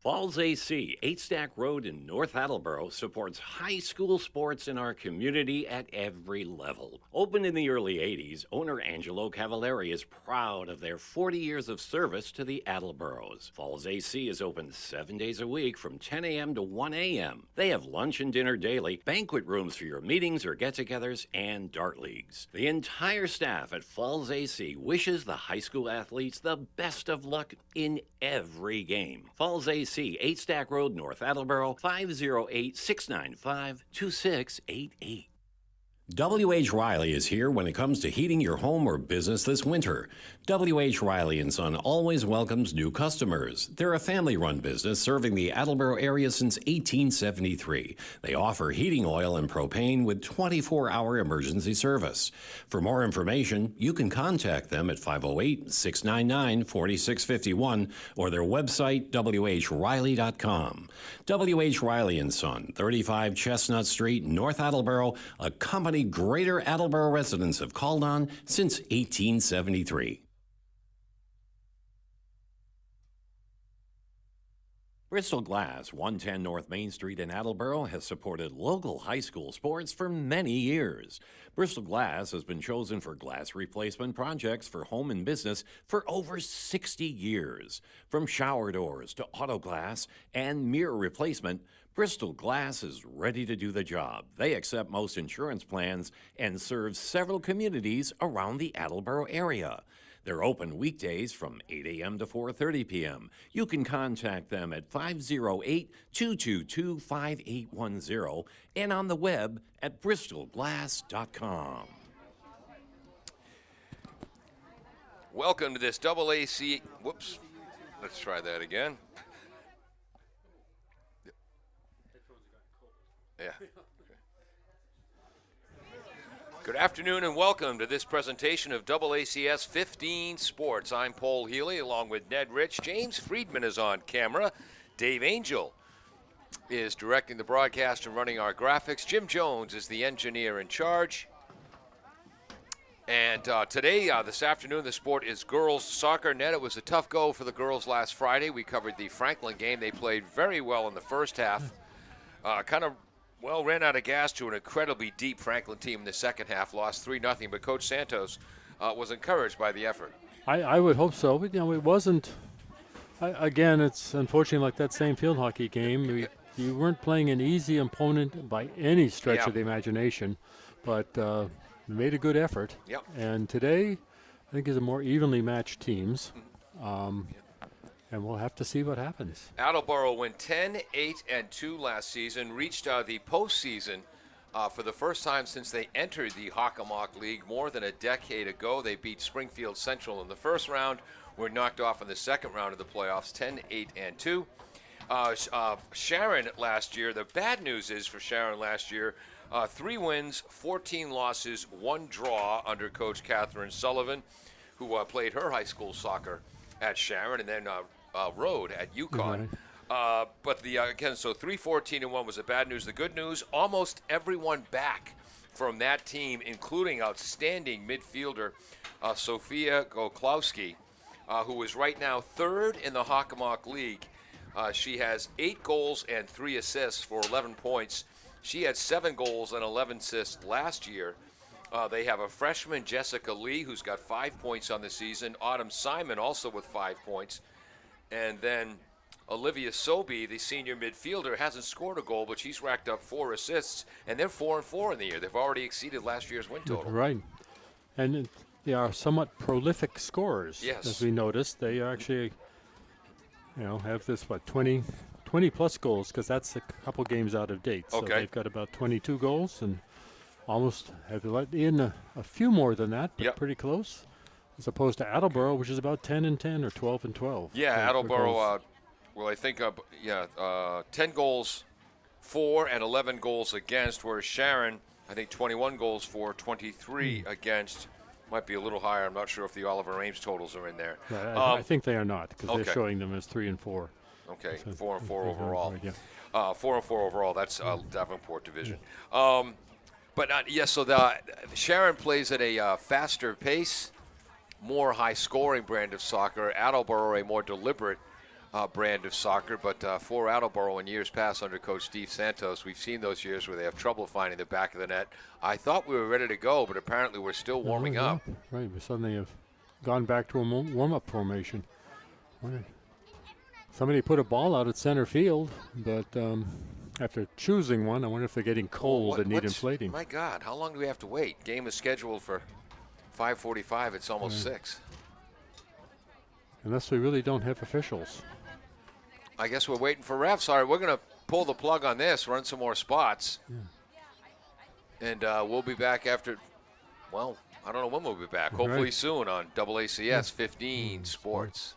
Falls AC, 8 Stack Road in North Attleboro, supports high school sports in our community at every level. Opened in the early 80s, owner Angelo Cavallari is proud of their 40 years of service to the Attleboros. Falls AC is open 7 days a week from 10 a.m. to 1 a.m. They have lunch and dinner daily, banquet rooms for your meetings or get-togethers, and dart leagues. The entire staff at Falls AC wishes the high school athletes the best of luck in every game. Falls AC, 8 Stack Road, North Attleboro, 508-695-2688. W.H. Riley is here when it comes to heating your home or business this winter. W.H. Riley & Son always welcomes new customers. They're a family-run business serving the Attleboro area since 1873. They offer heating oil and propane with 24-hour emergency service. For more information, you can contact them at 508-699-4651 or their website, whriley.com. W.H. Riley & Son, 35 Chestnut Street, North Attleboro, a company Greater Attleboro residents have called on since 1873. Bristol Glass, 110 North Main Street in Attleboro, has supported local high school sports for many years. Bristol Glass has been chosen for glass replacement projects for home and business for over 60 years. From shower doors to auto glass and mirror replacement, Bristol Glass is ready to do the job. They accept most insurance plans and serve several communities around the Attleboro area. They're open weekdays from 8 a.m. to 4:30 p.m. You can contact them at 508-222-5810 and on the web at bristolglass.com. Welcome to this AAC. Whoops. Let's try that again. Yeah. Good afternoon and welcome to this presentation of AACS 15 Sports. I'm Paul Healy along with Ned Rich. James Friedman is on camera. Dave Angel is directing the broadcast and running our graphics. Jim Jones is the engineer in charge. And today, this afternoon, the sport is girls soccer. Ned, it was a tough go for the girls last Friday. We covered the Franklin game. They played very well in the first half. Ran out of gas to an incredibly deep Franklin team in the second half, lost 3-0, but Coach Santos was encouraged by the effort. I would hope so, but it wasn't. Again, it's unfortunately like that same field hockey game. You weren't playing an easy opponent by any stretch of the imagination, but made a good effort. Yep. And today, I think is a more evenly matched teams. And we'll have to see what happens. Attleboro went 10-8-2 last season, reached the postseason for the first time since they entered the Hockomock League more than a decade ago. They beat Springfield Central in the first round, were knocked off in the second round of the playoffs, 10-8-2. Sharon last year, the bad news is for Sharon last year, 3 wins, 14 losses, 1 draw under Coach Catherine Sullivan, who played her high school soccer at Sharon and then Road at UConn. But so 3-14-1 was the bad news. The good news, almost everyone back from that team, including outstanding midfielder Sophia Goklowski, who is right now 3rd in the Hockomock League. She has 8 goals and 3 assists for 11 points. She had 7 goals and 11 assists last year. They have a freshman, Jessica Lee, who's got 5 points on the season. Autumn Simon also with 5 points. And then Olivia Sobey, the senior midfielder, hasn't scored a goal, but she's racked up 4 assists. And they're 4-4 in the year. They've already exceeded last year's win total. Right. And they are somewhat prolific scorers. Yes. As we noticed. They actually, have this, 20-plus goals, because that's a couple games out of date. So they've got about 22 goals and almost have let in a few more than that, but pretty close, as opposed to Attleboro, which is about 10-10 or 12-12. Yeah, Attleboro, 10 goals for and 11 goals against, whereas Sharon, I think 21 goals for, 23 against. Might be a little higher. I'm not sure if the Oliver Ames totals are in there. Yeah, I think they are not, because they're showing them as 3 and 4. Okay, so 4-4 overall. Right, 4-4 overall. That's Davenport division. So Sharon plays at a faster pace, more high-scoring brand of soccer. Attleboro, a more deliberate brand of soccer, but for Attleboro in years past under Coach Steve Santos, we've seen those years where they have trouble finding the back of the net. I thought we were ready to go, but apparently we're still warming up. Right, we suddenly have gone back to a warm-up formation. Right. Somebody put a ball out at center field, but after choosing one, I wonder if they're getting cold and need inflating. My God, how long do we have to wait? Game is scheduled for 5:45. It's almost 6. Unless we really don't have officials. I guess we're waiting for refs. All right, we're going to pull the plug on this, run some more spots. Yeah. And we'll be back after, well, I don't know when we'll be back. Hopefully soon on AACS 15 Sports.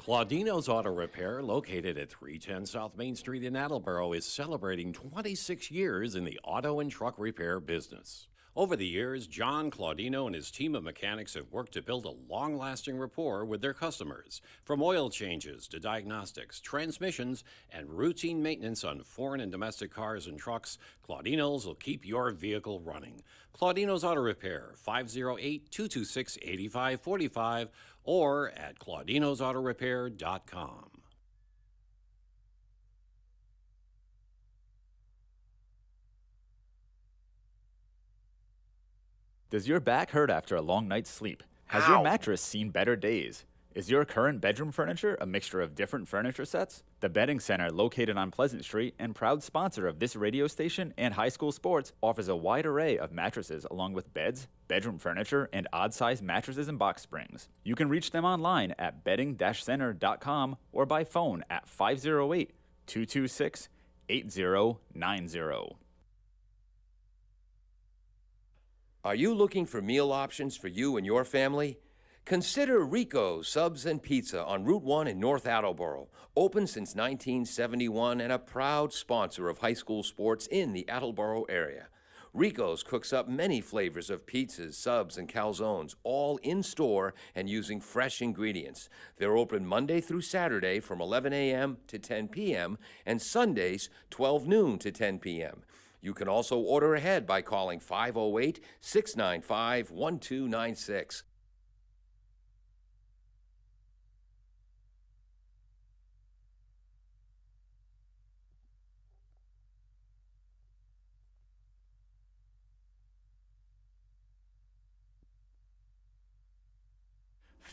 Claudino's Auto Repair, located at 310 South Main Street in Attleboro, is celebrating 26 years in the auto and truck repair business. Over the years, John Claudino and his team of mechanics have worked to build a long-lasting rapport with their customers. From oil changes to diagnostics, transmissions, and routine maintenance on foreign and domestic cars and trucks, Claudino's will keep your vehicle running. Claudino's Auto Repair, 508-226-8545, or at claudinosautorepair.com. Does your back hurt after a long night's sleep? Has your mattress seen better days? Is your current bedroom furniture a mixture of different furniture sets? The Bedding Center, located on Pleasant Street and proud sponsor of this radio station and high school sports, offers a wide array of mattresses along with beds, bedroom furniture, and odd-sized mattresses and box springs. You can reach them online at bedding-center.com or by phone at 508-226-8090. Are you looking for meal options for you and your family? Consider Rico's Subs and Pizza on Route 1 in North Attleboro. Open since 1971 and a proud sponsor of high school sports in the Attleboro area. Rico's cooks up many flavors of pizzas, subs, and calzones, all in store and using fresh ingredients. They're open Monday through Saturday from 11 a.m. to 10 p.m. and Sundays 12 noon to 10 p.m. You can also order ahead by calling 508-695-1296.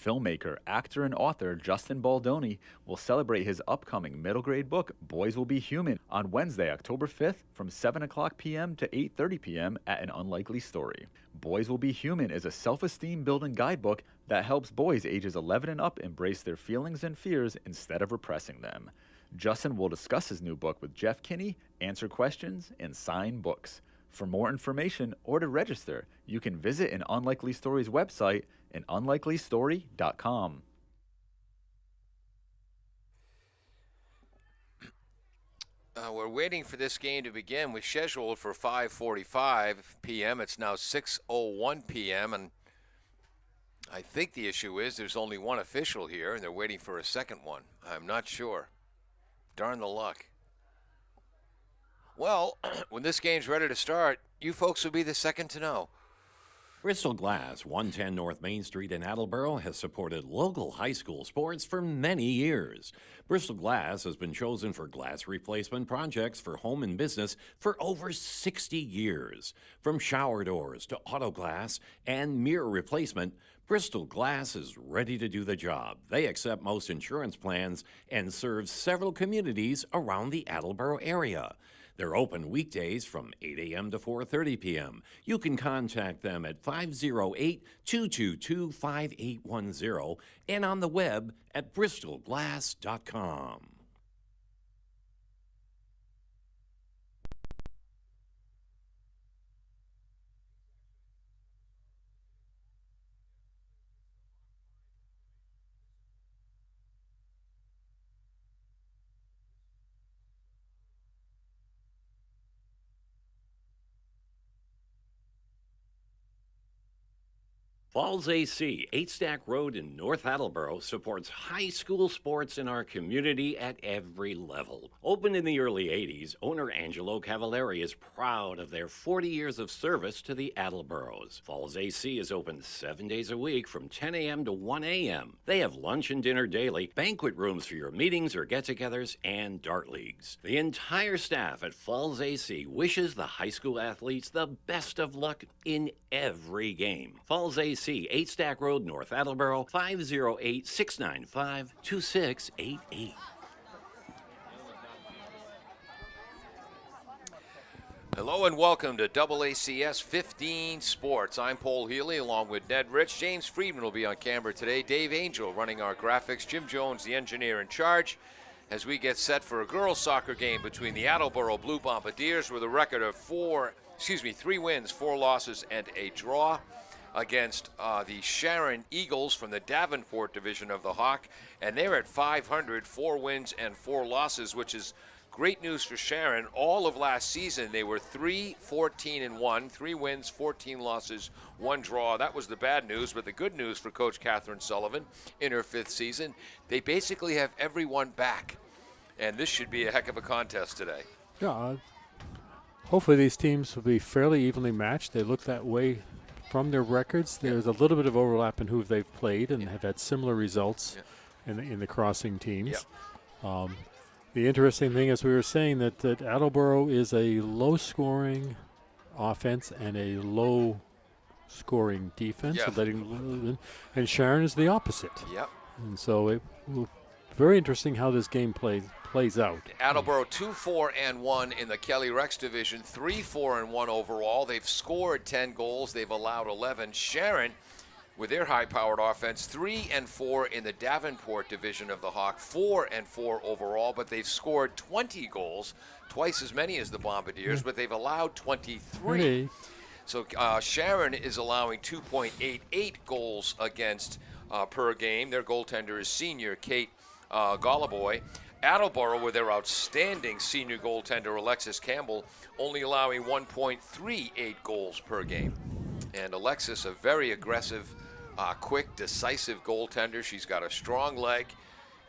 Filmmaker, actor, and author Justin Baldoni will celebrate his upcoming middle grade book, Boys Will Be Human, on Wednesday, October 5th from 7 o'clock p.m. to 8:30 p.m. at An Unlikely Story. Boys Will Be Human is a self-esteem building guidebook that helps boys ages 11 and up embrace their feelings and fears instead of repressing them. Justin will discuss his new book with Jeff Kinney, answer questions, and sign books. For more information or to register, you can visit An Unlikely Story's website, anunlikelystory.com. We're waiting for this game to begin. We scheduled for 5:45 p.m. It's now 6:01 p.m. and I think the issue is there's only one official here, and they're waiting for a second one. I'm not sure. Darn the luck. Well, when this game's ready to start, you folks will be the second to know. Bristol Glass, 110 North Main Street in Attleboro, has supported local high school sports for many years. Bristol Glass has been chosen for glass replacement projects for home and business for over 60 years. From shower doors to auto glass and mirror replacement, Bristol Glass is ready to do the job. They accept most insurance plans and serve several communities around the Attleboro area. They're open weekdays from 8 a.m. to 4:30 p.m. You can contact them at 508-222-5810 and on the web at bristolglass.com. Falls AC, 8 Stack Road in North Attleboro, supports high school sports in our community at every level. Opened in the early 80s, owner Angelo Cavallari is proud of their 40 years of service to the Attleboros. Falls AC is open 7 days a week from 10 a.m. to 1 a.m. They have lunch and dinner daily, banquet rooms for your meetings or get-togethers, and dart leagues. The entire staff at Falls AC wishes the high school athletes the best of luck in every game. Falls AC, 8 Stack Road, North Attleboro, 508-695-2688. Hello and welcome to AACS 15 Sports. I'm Paul Healy along with Ned Rich. James Friedman will be on camera today. Dave Angel running our graphics. Jim Jones, the engineer in charge, as we get set for a girls' soccer game between the Attleboro Blue Bombardiers with a record of 3 wins, 4 losses, and a draw, against the Sharon Eagles from the Davenport division of the Hawk. And they're at 500, 4 wins and 4 losses, which is great news for Sharon. All of last season, they were 3-14-1, 3 wins, 14 losses, 1 draw. That was the bad news, but the good news for Coach Catherine Sullivan in her 5th season, they basically have everyone back. And this should be a heck of a contest today. Yeah, hopefully these teams will be fairly evenly matched. They look that way from their records. There's a little bit of overlap in who they've played and have had similar results in the crossing teams. The interesting thing, as we were saying, that Attleboro is a low-scoring offense and a low-scoring defense, and Sharon is the opposite. Yep. And so very interesting how this game plays out. Attleboro 2-4-1 in the Kelly Rex division, 3-4-1 overall. They've scored 10 goals. They've allowed 11. Sharon, with their high-powered offense, 3-4 in the Davenport division of the Hawk, 4-4 overall, but they've scored 20 goals, twice as many as the Bombardiers, but they've allowed 23. So Sharon is allowing 2.88 goals against per game. Their goaltender is senior Kate Golaboy. Attleboro, with their outstanding senior goaltender Alexis Campbell, only allowing 1.38 goals per game. And Alexis, a very aggressive, quick, decisive goaltender. She's got a strong leg.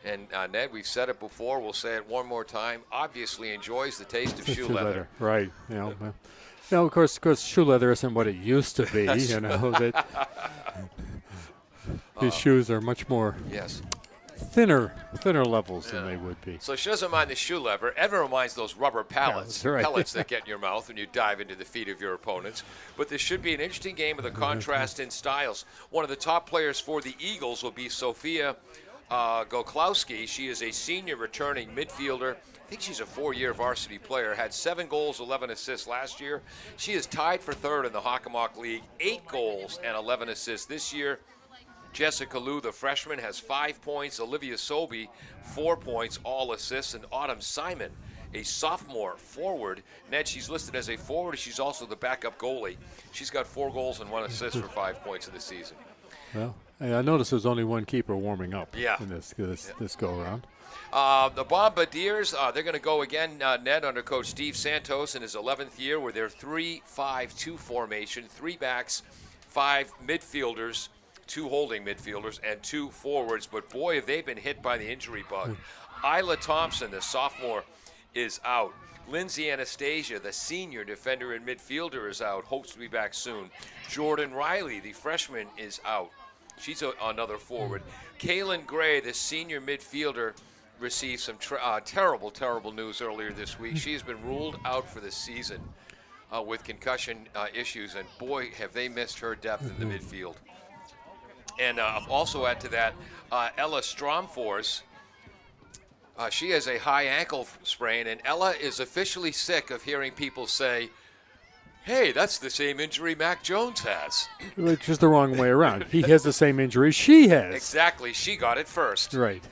And Ned, we've said it before, we'll say it one more time, obviously enjoys the taste of shoe leather. Right. Of course, shoe leather isn't what it used to be. That his shoes are much more thinner levels than they would be. So she doesn't mind the shoe leather. Ever reminds those rubber pellets that get in your mouth when you dive into the feet of your opponents. But this should be an interesting game with a contrast in styles. One of the top players for the Eagles will be Sophia Goklowski. She is a senior returning midfielder. I think she's a 4-year varsity player. Had 7 goals, 11 assists last year. She is tied for 3rd in the Hockomock League. 8 goals and 11 assists this year. Jessica Liu, the freshman, has 5 points. Olivia Sobey, 4 points, all assists. And Autumn Simon, a sophomore forward. Ned, she's listed as a forward. She's also the backup goalie. She's got 4 goals and 1 assist for 5 points in the season. Well, I noticed there's only one keeper warming up in this go-around. The Bombardiers, they're going to go again, Ned, under Coach Steve Santos in his 11th year with their 3-5-2 formation, 3 backs, 5 midfielders, 2 holding midfielders, and 2 forwards. But, boy, have they been hit by the injury bug. Isla Thompson, the sophomore, is out. Lindsay Anastasia, the senior defender and midfielder, is out. Hopes to be back soon. Jordan Riley, the freshman, is out. She's another forward. Kaylin Gray, the senior midfielder, received some terrible news earlier this week. She has been ruled out for the season with concussion issues, and boy, have they missed her depth in the midfield. And also add to that, Ella Stromfors. She has a high ankle sprain, and Ella is officially sick of hearing people say, hey, that's the same injury Mac Jones has. Which is the wrong way around. He has the same injury she has. Exactly. She got it first. Right.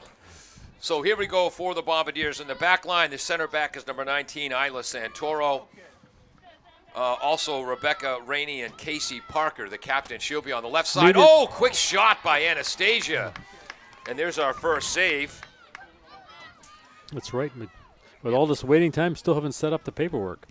So here we go for the Bombardiers. In the back line, the center back is number 19, Isla Santoro. Also, Rebecca Rainey and Casey Parker, the captain. She'll be on the left side. Oh, quick shot by Anastasia. And there's our first save. That's right. With all this waiting time, still haven't set up the paperwork.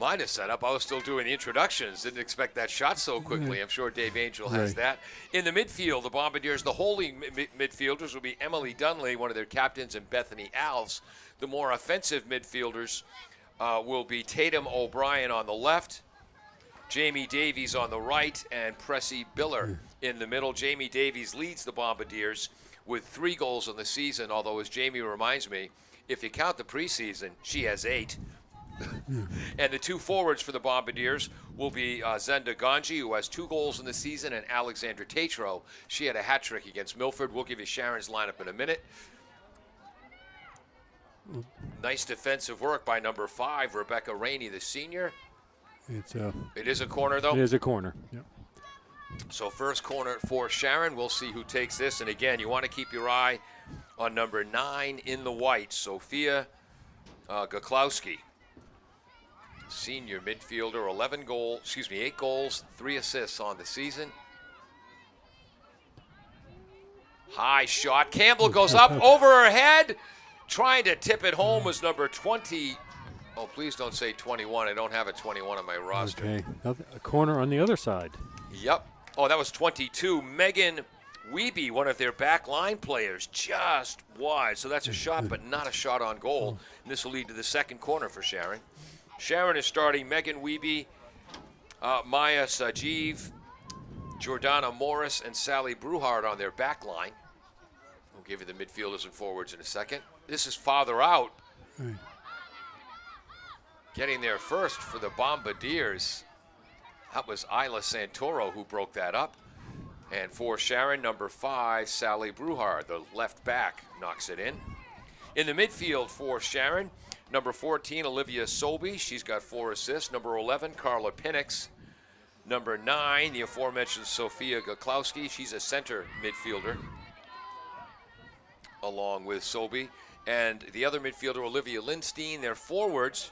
Mine is set up. I was still doing the introductions. Didn't expect that shot so quickly. I'm sure Dave Angel has that. In the midfield, the Bombardiers, the holding midfielders will be Emily Dunley, one of their captains, and Bethany Alves. The more offensive midfielders will be Tatum O'Brien on the left, Jamie Davies on the right, and Pressy Biller in the middle. Jamie Davies leads the Bombardiers with 3 goals in the season, although, as Jamie reminds me, if you count the preseason, she has 8. And the 2 forwards for the Bombardiers will be Zenda Ganji, who has 2 goals in the season, and Alexandra Tatro. She had a hat trick against Milford. We'll give you Sharon's lineup in a minute. Nice defensive work by number 5, Rebecca Rainey, the senior. It is a corner, though. It is a corner. Yep. So first corner for Sharon. We'll see who takes this. And again, you want to keep your eye on number 9 in the white, Sophia Goklowski. Senior midfielder, 8 goals, 3 assists on the season. High shot. Campbell goes up over her head. Trying to tip it home was number 20. Oh, please don't say 21. I don't have a 21 on my roster. Okay, a corner on the other side. Yep. Oh, that was 22. Megan Wiebe, one of their back line players, just wide. So that's a shot, but not a shot on goal. And this will lead to the second corner for Sharon. Sharon is starting Megan Wiebe, Maya Sajiv, Jordana Morris, and Sally Bruhard on their back line. We'll give you the midfielders and forwards in a second. This is farther out. Getting there first for the Bombardiers. That was Isla Santoro who broke that up. And for Sharon, number 5, Sally Bruhard, the left back, knocks it in. In the midfield for Sharon, number 14, Olivia Sobey. She's got 4 assists. Number 11, Carla Pinnix. Number 9, the aforementioned Sophia Goklowski. She's a center midfielder, along with Sobey. And the other midfielder, Olivia Lindstein. Their forwards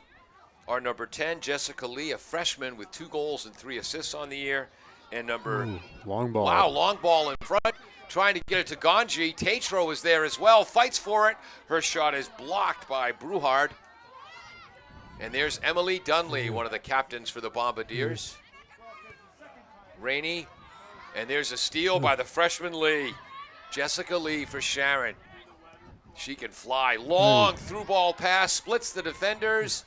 are number 10, Jessica Lee, a freshman with 2 goals and 3 assists on the year. And number... long ball. Wow, long ball in front. Trying to get it to Ganji. Tatro is there as well. Fights for it. Her shot is blocked by Bruhard. And there's Emily Dunley, one of the captains for the Bombardiers. Rainey. And there's a steal by the freshman Lee. Jessica Lee for Sharon. She can fly. Long through ball pass. Splits the defenders.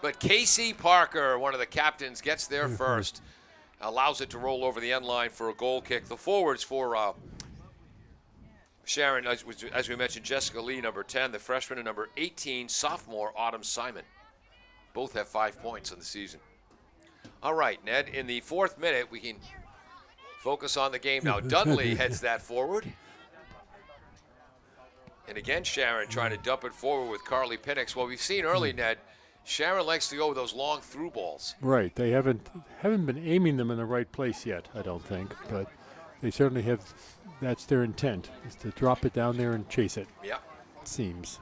But Casey Parker, one of the captains, gets there first. Allows it to roll over the end line for a goal kick. The forwards for Sharon, as we mentioned, Jessica Lee, number 10. The freshman, and number 18, sophomore Autumn Simon. Both have 5 points in the season. All right, Ned, in the 4th minute, we can focus on the game now. Dunley heads that forward. And again, Sharon trying to dump it forward with Carly Pinnix. Well, we've seen early, Ned, Sharon likes to go with those long through balls. Right. They haven't been aiming them in the right place yet, I don't think. But they certainly have. That's their intent, is to drop it down there and chase it. Yeah. It seems.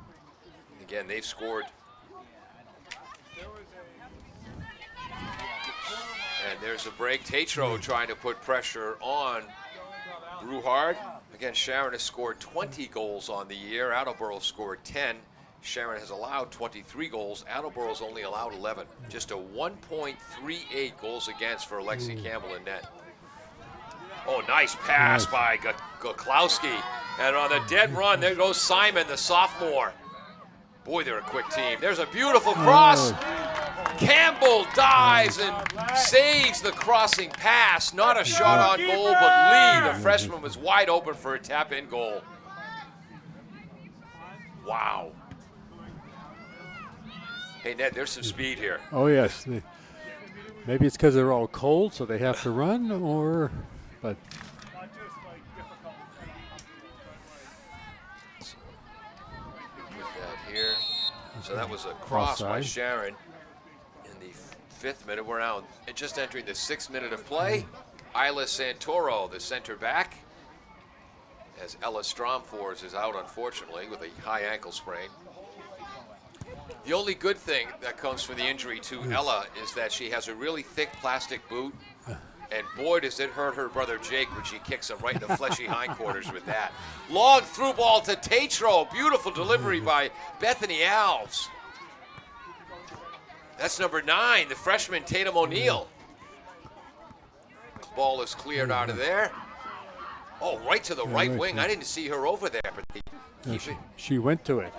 Again, they've scored. And there's a break. Tatro trying to put pressure on Bruhard. Again, Sharon has scored 20 goals on the year. Attleboro scored 10. Sharon has allowed 23 goals. Attleboro's only allowed 11. Just a 1.38 goals against for Alexi Campbell in net. Oh, nice pass by Goklowski. And on the dead run, there goes Simon, the sophomore. Boy, they're a quick team. There's a beautiful cross. Campbell dives and saves the crossing pass. Not a shot on goal, but Lee, the freshman, was wide open for a tap-in goal. Wow. Hey, Ned, there's some speed here. Oh, yes. Maybe it's because they're all cold, so they have to run, or... But put that here. So that was a cross by Sharon in the 5th minute. We're now just entering the 6th minute of play. Isla Santoro, the center back, as Ella Stromfors is out, unfortunately, with a high ankle sprain. The only good thing that comes from the injury to Ella is that she has a really thick plastic boot. And boy, does it hurt her brother Jake when she kicks him right in the fleshy hindquarters with that. Long through ball to Tatro. Beautiful delivery by Bethany Alves. That's number 9, the freshman Tatum O'Neal. Ball is cleared out of there. Oh, right to the right wing. I didn't see her over there, but they keep it. She went to it.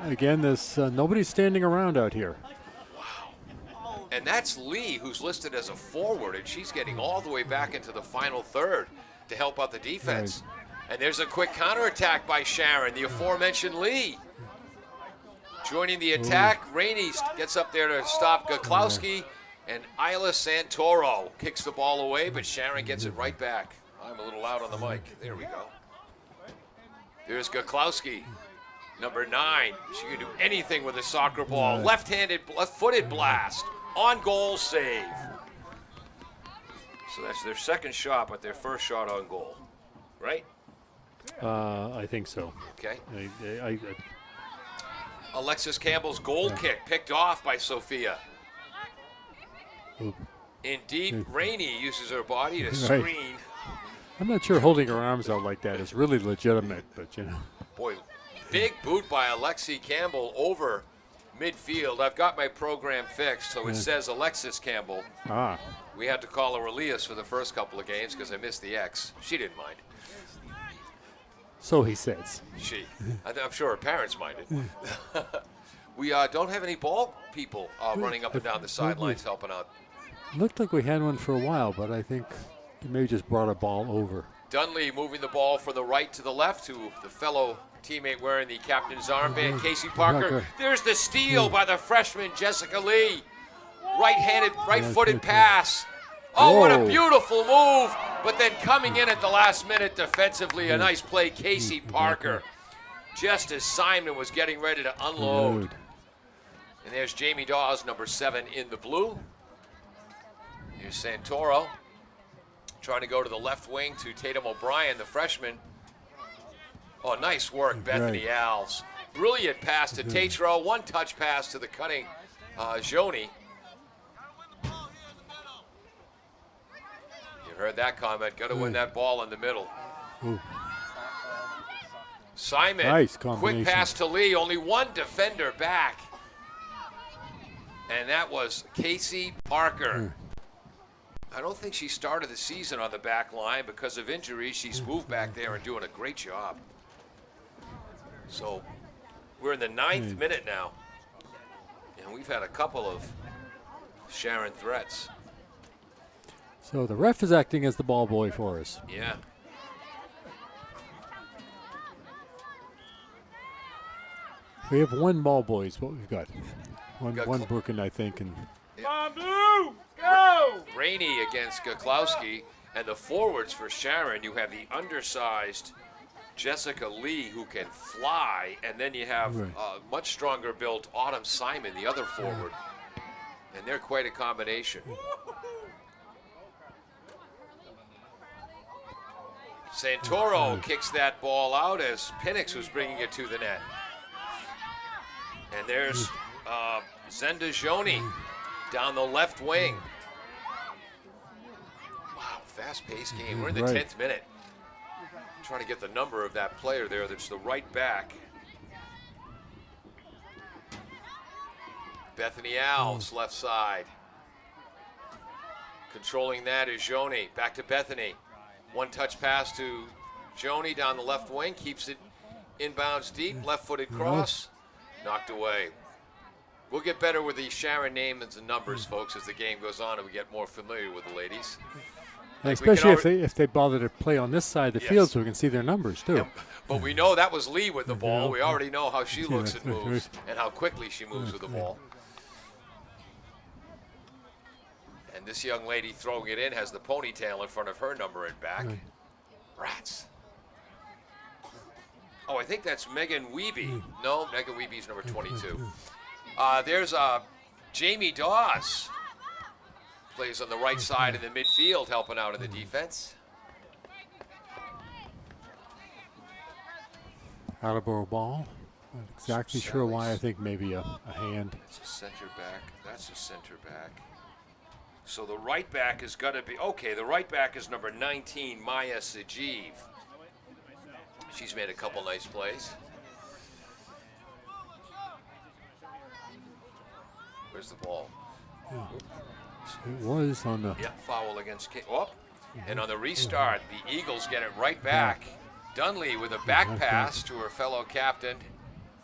Again, there's nobody's standing around out here. And that's Lee, who's listed as a forward, and she's getting all the way back into the final third to help out the defense. And there's a quick counterattack by Sharon, the aforementioned Lee. Joining the attack, Rainey gets up there to stop Goklowski, and Isla Santoro kicks the ball away, but Sharon gets it right back. I'm a little loud on the mic. There we go. There's Goklowski, number 9. She can do anything with a soccer ball. Left-footed blast. On goal save. So that's their second shot, but their first shot on goal. Right? I think so. Okay. I Alexis Campbell's goal kick picked off by Sophia. Indeed, Rainey uses her body to screen. I'm not sure holding her arms out like that is really legitimate, but you know. Boy, big boot by Alexi Campbell over midfield. I've got my program fixed, so it says Alexis Campbell. We had to call her Elias for the first couple of games because I missed the X. She didn't mind. So he says. I'm sure her parents minded. We don't have any ball people running up and down the sidelines helping out. Looked like we had one for a while, but I think he maybe just brought a ball over. Dunley moving the ball from the right to the left to the fellow teammate wearing the captain's armband, Casey Parker. There's the steal by the freshman Jessica Lee. Right-footed pass. Oh, what a beautiful move. But then coming in at the last minute defensively, a nice play, Casey Parker. Just as Simon was getting ready to unload. And there's Jamie Dawes, number 7 in the blue. Here's Santoro trying to go to the left wing to Tatum O'Brien, the freshman. Oh, nice work, Bethany Alves. Brilliant pass to Tatro. One-touch pass to the cutting Joni. You heard that comment. Got to win that ball in the middle. Simon, quick pass to Lee. Only one defender back. And that was Casey Parker. I don't think she started the season on the back line because of injuries. She's moved back there and doing a great job. So we're in the 9th minute now. And we've had a couple of Sharon threats. So the ref is acting as the ball boy for us. Yeah. We have one ball boy is what we've got. One broken, I think. And Come on, Blue! Go! Rainey against Goklowski. And the forwards for Sharon, you have the undersized Jessica Lee, who can fly. And then you have much stronger built Autumn Simon, the other forward. And they're quite a combination. Santoro kicks that ball out as Penix was bringing it to the net. And there's Zenda Joni down the left wing. Wow, fast-paced game. We're in the 10th minute. Trying to get the number of that player there. That's the right back. Bethany Alves, left side. Controlling that is Joni. Back to Bethany. One-touch pass to Joni down the left wing. Keeps it inbounds deep. Left-footed cross. Knocked away. We'll get better with the Sharon names and numbers, folks, as the game goes on and we get more familiar with the ladies. Especially if they bother to play on this side of the field so we can see their numbers, too. But we know that was Lee with the ball. We already know how she looks and moves and how quickly she moves with the ball. And this young lady throwing it in has the ponytail in front of her number and back. Rats. Oh, I think that's Megan Wiebe. No, Megan Wiebe's number 22. There's Jamie Dawes. Plays on the right side in the midfield, helping out in the defense. Attleboro ball. Not exactly sure why. I think maybe a hand. It's a center back. That's a center back. So the right back is going to be, okay, the right back is number 19, Maya Sajiv. She's made a couple nice plays. Where's the ball? It was on the. Yeah, foul against and on the restart, the Eagles get it right back. Dunley with a back pass to her fellow captain,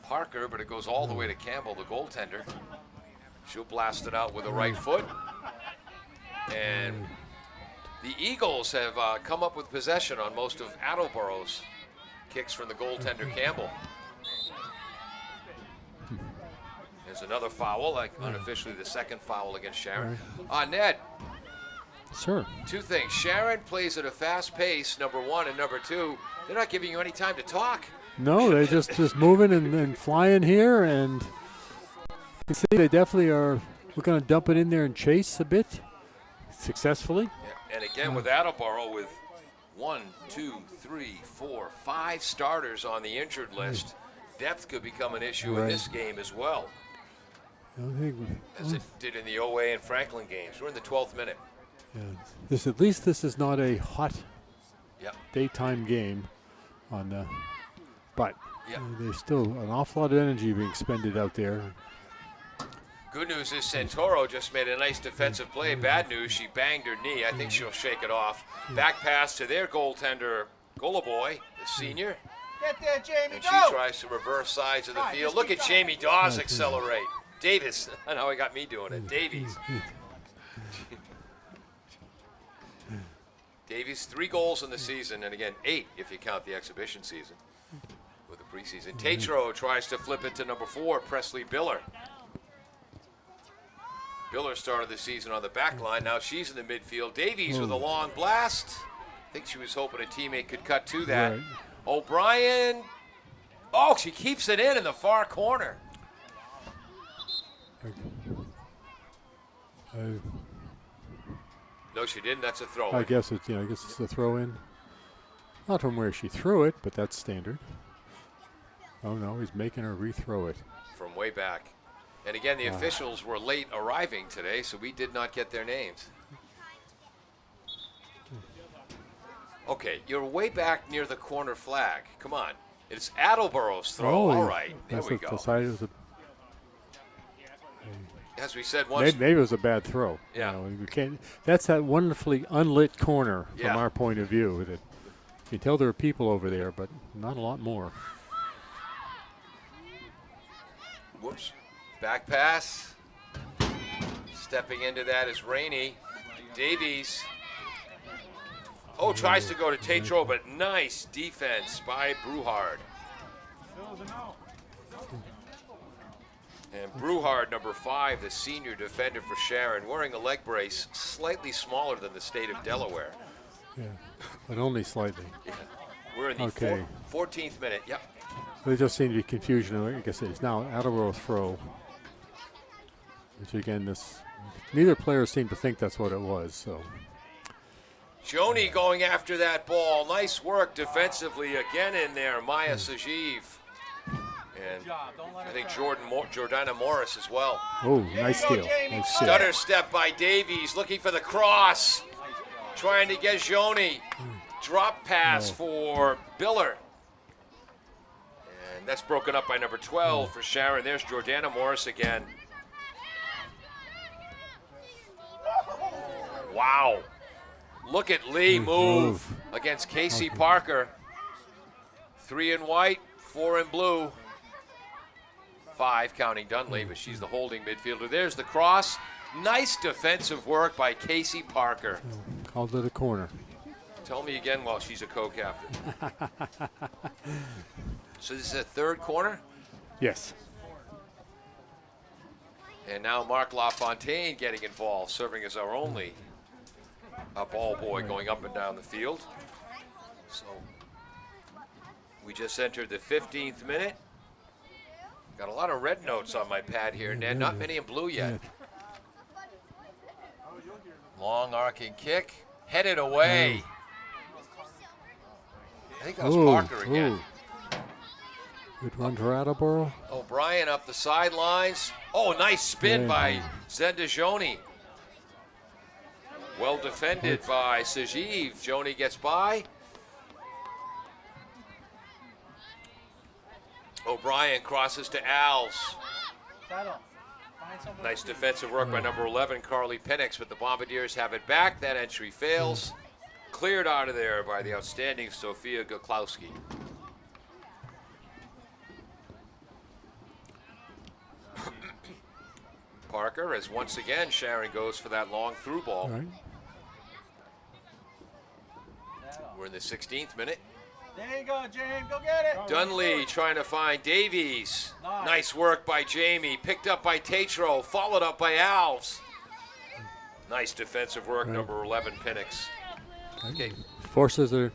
Parker, but it goes all the way to Campbell, the goaltender. She'll blast it out with the right foot. And the Eagles have come up with possession on most of Attleboro's kicks from the goaltender, Campbell. There's another foul, like unofficially the second foul against Sharon. Ned. Sure. Two things. Sharon plays at a fast pace, number one, and number two, they're not giving you any time to talk. No, they're just moving and flying here, and you can see they definitely are. We're going to dump it in there and chase a bit successfully. Yeah. And again with Attleboro with 1, 2, 3, 4, 5 starters on the injured list. Depth could become an issue in this game as well, as it did in the OA and Franklin games. We're in the 12th minute. Yeah. At least this is not a hot daytime game, but there's still an awful lot of energy being expended out there. Good news is Santoro just made a nice defensive play. Bad news, she banged her knee. I think she'll shake it off. Back pass to their goaltender, Golaboy, the senior. Get there, Jamie, And go! she tries to reverse sides of the field. Look at Jamie Dawes accelerate. Davis, I know he got me doing it. Davies. Davies, 3 goals in the season, and again, 8 if you count the exhibition season with the preseason. Tatro tries to flip it to number 4, Presley Biller. Biller started the season on the back line. Now she's in the midfield. Davies with a long blast. I think she was hoping a teammate could cut to that. Right. O'Brien. Oh, she keeps it in the far corner. No, she didn't. That's a throw. I guess it's a throw in. Not from where she threw it, but that's standard. Oh no, he's making her rethrow it. From way back. And again, the officials were late arriving today, so we did not get their names. Okay, you're way back near the corner flag. Come on. It's Attleboro's throw. All right, there we go. As we said once. Maybe it was a bad throw. Yeah. We can't. That's that wonderfully unlit corner from our point of view. That you can tell there are people over there, but not a lot more. Whoops. Back pass. Stepping into that is Rainey. Davies. Oh, tries to go to Tatro, but nice defense by Bruhard. And Bruhard, number 5, the senior defender for Sharon, wearing a leg brace slightly smaller than the state of Delaware. Yeah, but only slightly. Yeah. We're in the 14th minute. Yep. There just seemed to be confusion. Like I said, it's now Attleboro throw. Which again, neither player seemed to think that's what it was. So. Joni going after that ball. Nice work defensively again in there. Maya Sajiv. And I think Jordana Morris as well. Oh, nice steal. Nice steal. Stutter step by Davies, looking for the cross. Trying to get Joni. Drop pass for Biller. And that's broken up by number 12 for Sharon. There's Jordana Morris again. Wow. Look at Lee move against Casey Parker. 3 in white, 4 in blue. 5 counting Dunley, but she's the holding midfielder. There's the cross. Nice defensive work by Casey Parker. Called it a corner. Tell me again while she's a co-captain. So this is a 3rd corner? Yes. And now Mark LaFontaine getting involved, serving as our only ball boy going up and down the field. So we just entered the 15th minute. Got a lot of red notes on my pad here, Ned. Not many in blue yet. Long arcing kick. Headed away. I think that was Parker again. Good run for Attleboro. O'Brien up the sidelines. Oh, nice spin by Zenda Joni. Well defended by Sajiv. Joni gets by. O'Brien crosses to Al's. Nice defensive work by number 11, Carly Penix, but the Bombardiers have it back. That entry fails. Cleared out of there by the outstanding Sofia Goklowski. Parker, as once again Sharon goes for that long through ball. Right. We're in the 16th minute. There you go, James. Go get it. Dunley trying to find Davies. Nice work by Jamie. Picked up by Tatro. Followed up by Alves. Nice defensive work, number 11, Penix. Okay. Forces are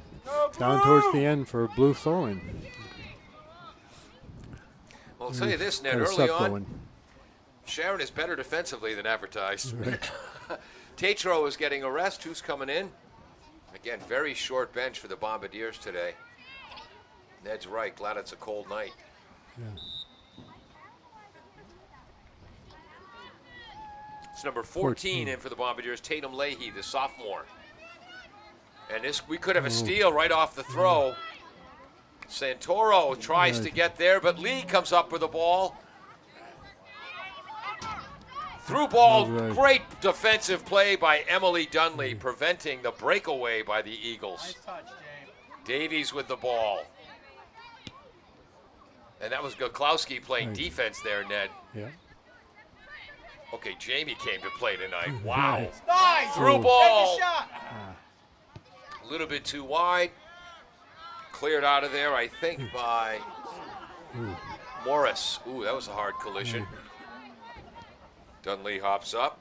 down towards the end for blue throwing. Well, I'll tell you this, Ned. Early on, Sharon is better defensively than advertised. Right. Tatro is getting a rest. Who's coming in? Again, very short bench for the Bombardiers today. Ned's right. Glad it's a cold night. Yeah. It's number 14 in for the Bombardiers, Tatum Leahy, the sophomore. And this, we could have a steal right off the throw. Santoro tries to get there, but Lee comes up with the ball. Through ball, great defensive play by Emily Dunley, preventing the breakaway by the Eagles. Nice touch, James. Davies with the ball. And that was Goklowski playing defense there, Ned. Yeah. Okay, Jamie came to play tonight. Wow. Nice. Through ball. Take a shot. A little bit too wide. Cleared out of there, I think, by Morris. Ooh, that was a hard collision. Dunley hops up.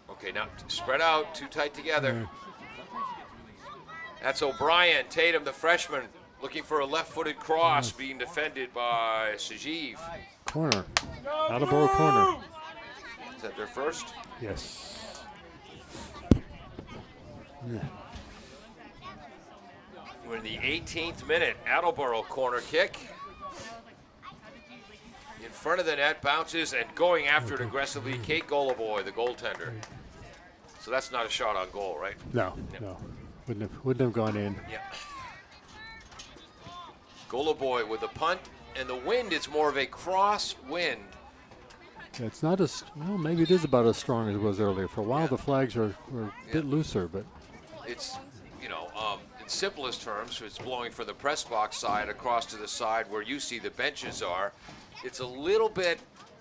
Okay, now spread out, too tight together. That's O'Brien. Tatum, the freshman, looking for a left-footed cross, being defended by Sajiv. Corner. Attleboro corner. Is that their first? Yes. Yeah. We're in the 18th minute. Attleboro corner kick. In front of the net, bounces and going after it aggressively, Kate Goloboy, the goaltender. So that's not a shot on goal, right? No, no. Wouldn't have gone in. Yeah. Goloboy with the punt, and the wind is more of a cross wind. It's not as, well, maybe it is about as strong as it was earlier. For a while, the flags were a bit looser, but. It's, you know, in simplest terms, it's blowing from the press box side across to the side where you see the benches are. It's a little bit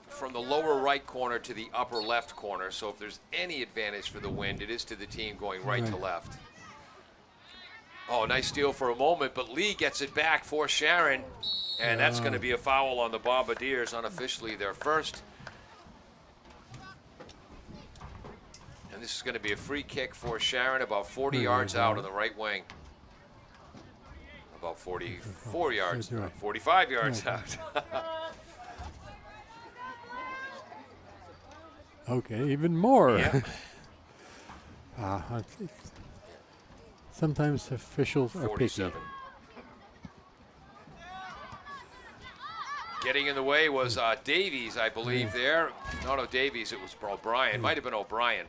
from the lower right corner to the upper left corner, so if there's any advantage for the wind, it is to the team going right to left. Oh, nice steal for a moment, but Lee gets it back for Sharon, and that's going to be a foul on the Bombardiers, unofficially their first. And this is going to be a free kick for Sharon, about 40 yards out on the right wing. About 44 yards, 45 yards out. Okay, even more. Yeah. Sometimes officials are picky. 47. Getting in the way was Davies, I believe, there. No, Davies, it was O'Brien. Might have been O'Brien.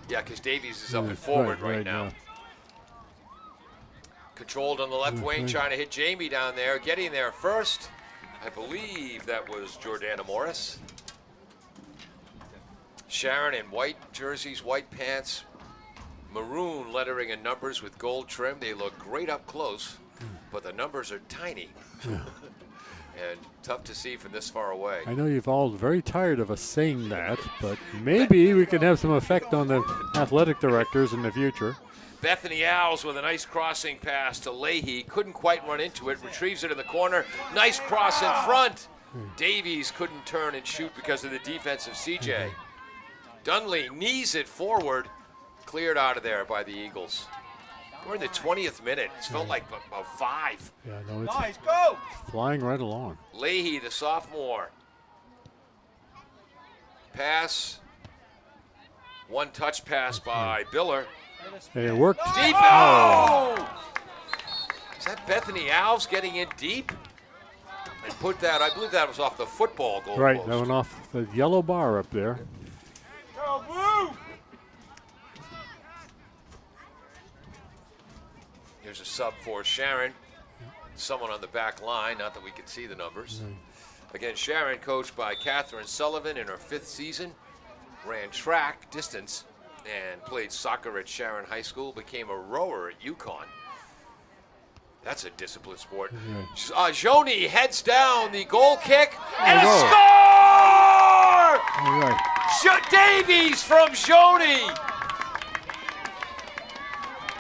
Yeah, because Davies is up and forward right now. Controlled on the left wing, trying to hit Jamie down there. Getting there first, I believe that was Jordana Morris. Sharon in white jerseys, white pants, maroon lettering and numbers with gold trim. They look great up close, but the numbers are tiny. And tough to see from this far away. I know you've all very tired of us saying that, but maybe we can have some effect on the athletic directors in the future. Bethany Owls with a nice crossing pass to Leahy. Couldn't quite run into it. Retrieves it in the corner. Nice cross in front. Davies couldn't turn and shoot because of the defense of CJ. Dunley knees it forward. Cleared out of there by the Eagles. We're in the 20th minute. It's felt like about 5. Yeah, no, it's Nice, go! flying right along. Leahy, the sophomore. Pass. One touch pass by Biller. Hey, it worked. Deep. Oh! Is that Bethany Alves getting in deep? And put that, I believe that was off the football goal Right, post. that went off the yellow bar up there. Go, Blue! Here's a sub for Sharon. Someone on the back line, not that we can see the numbers. Again, Sharon, coached by Catherine Sullivan in her 5th season, ran track, distance, and played soccer at Sharon High School, became a rower at UConn. That's a disciplined sport. Joni heads down the goal kick, and a score! All right. Davies from Joni.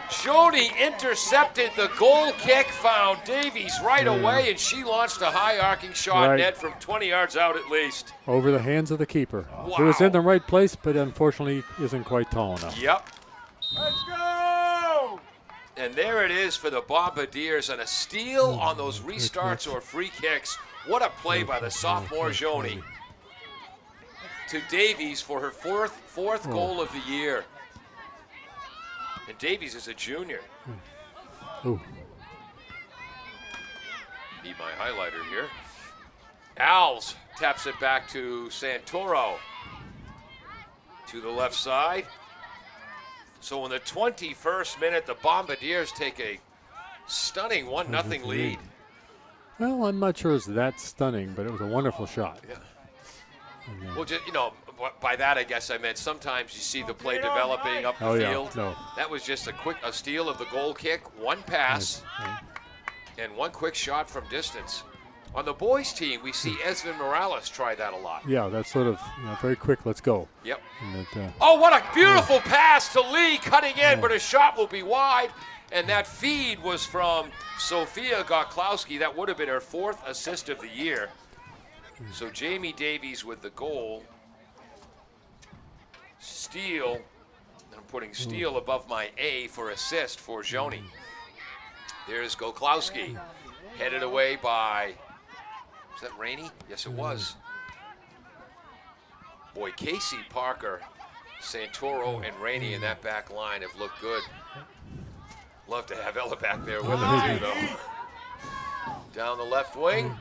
Joni intercepted the goal kick, found Davies right away, and she launched a high arcing shot net from 20 yards out at least. Over the hands of the keeper. Wow. It was in the right place, but unfortunately isn't quite tall enough. Yep. Let's go! And there it is for the Bombardiers, and a steal on those restarts or free kicks. What a play by the sophomore Joni to Davies for her fourth goal of the year. And Davies is a junior. Ooh. Need my highlighter here. Alves taps it back to Santoro. To the left side. So in the 21st minute, the Bombardiers take a stunning 1-0 lead. Well, I'm not sure it's that stunning, but it was a wonderful shot. Yeah. Well, just, by that I guess I meant sometimes you see the play developing up the field. Yeah, no. That was just a steal of the goal kick, one pass, and one quick shot from distance. On the boys' team, we see Esvin Morales try that a lot. Yeah, that's sort of very quick. Let's go. Yep. And that, Oh, what a beautiful pass to Lee, cutting in, but a shot will be wide. And that feed was from Sophia Goklowski. That would have been her 4th assist of the year. So Jamie Davies with the goal. Steele. I'm putting Steele above my A for assist for Joni. There's Goklowski. Headed away by, was that Rainey? Yes, it was. Boy, Casey Parker, Santoro, and Rainey in that back line have looked good. Love to have Ella back there with her, too, though. Down the left wing.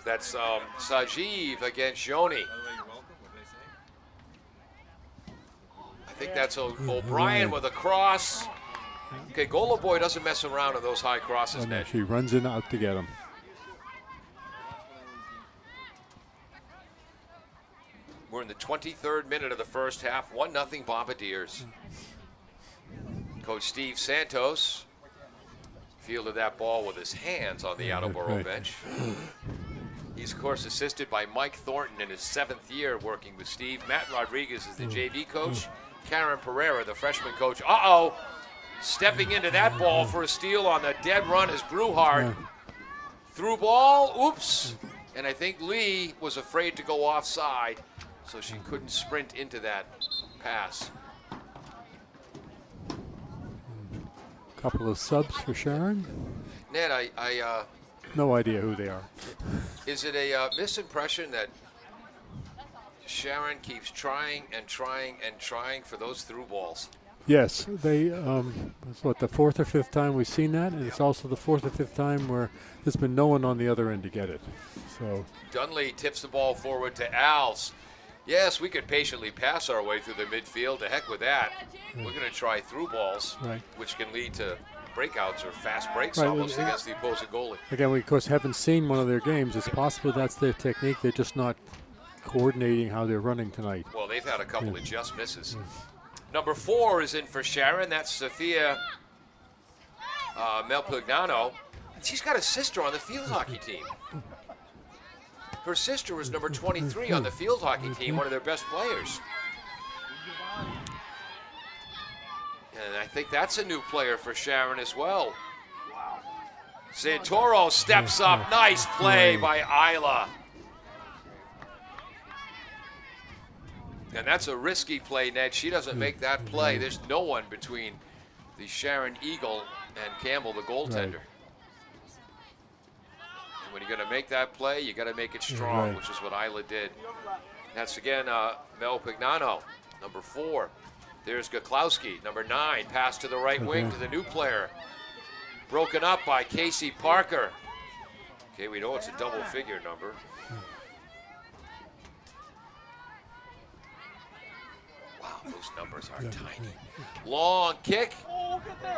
That's Sajiv against Joni. I think that's O'Brien with a cross. Okay, Gola Boy doesn't mess around on those high crosses, Ned. she runs in out to get him. We're in the 23rd minute of the first half. 1-0 Bombardiers. Coach Steve Santos fielded that ball with his hands on the Attleboro bench. He's, of course, assisted by Mike Thornton in his 7th year working with Steve. Matt Rodriguez is the JV coach. Karen Pereira, the freshman coach. Stepping into that ball for a steal on the dead run is Brewhart. Through ball, oops. And I think Lee was afraid to go offside, so she couldn't sprint into that pass. Couple of subs for Sharon. Ned, No idea who they are. is it a misimpression that Sharon keeps trying and trying and trying for those through balls? Yes, they. It's what, the 4th or 5th time we've seen that, and it's also the 4th or 5th time where there's been no one on the other end to get it. So Dunley tips the ball forward to Alves. Yes, we could patiently pass our way through the midfield. To heck with that. We're going to try through balls, which can lead to breakouts or fast breaks almost against the opposing goalie. Again, we of course haven't seen one of their games. It's possible that's their technique. They're just not coordinating how they're running tonight. Well, they've had a couple of just misses. Number 4 is in for Sharon. That's Sophia Melpignano. She's got a sister on the field hockey team. Her sister was number 23 on the field hockey team, one of their best players. And I think that's a new player for Sharon as well. Santoro steps up. Nice play by Isla. And that's a risky play, Ned. She doesn't make that play. There's no one between the Sharon Eagle and Campbell, the goaltender. And when you're going to make that play, you got to make it strong, which is what Isla did. That's again Mel Pignano, number 4. There's Goklowski, number 9. Pass to the right wing to the new player. Broken up by Casey Parker. Okay, we know it's a double figure number. Wow, those numbers are tiny. Long kick.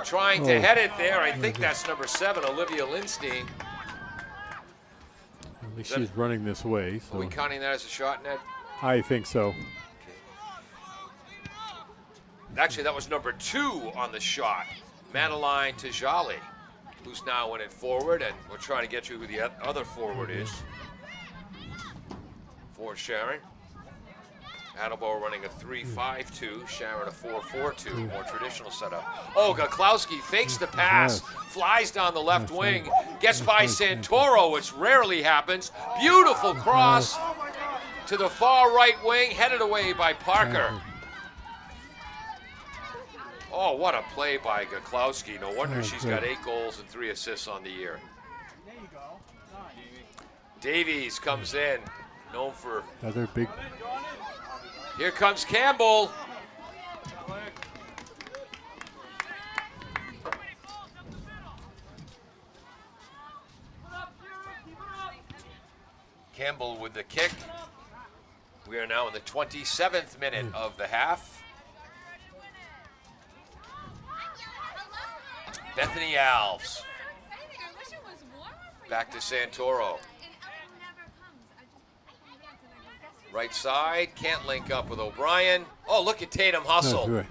Trying to head it there. I think that's number 7, Olivia Lindstein. least she's running this way. Are we So counting that as a shot, Ned? I think so. Actually, that was number 2 on the shot. Madeline Tajali, who's now winning forward, and we're trying to get you who the other forward is for Sharon. Attleboro running a 3-5-2, Sharon a 4-4-2, more traditional setup. Oh, Goklowski fakes the pass, flies down the left wing, gets by Santoro, which rarely happens. Beautiful cross to the far right wing, headed away by Parker. Oh, what a play by Goklowski. No wonder she's got 8 goals and 3 assists on the year. Davies comes in, known for... Another big... Here comes Campbell. Campbell with the kick. We are now in the 27th minute of the half. Bethany Alves. Back to Santoro. Right side, can't link up with O'Brien. Oh, look at Tatum hustle. Right.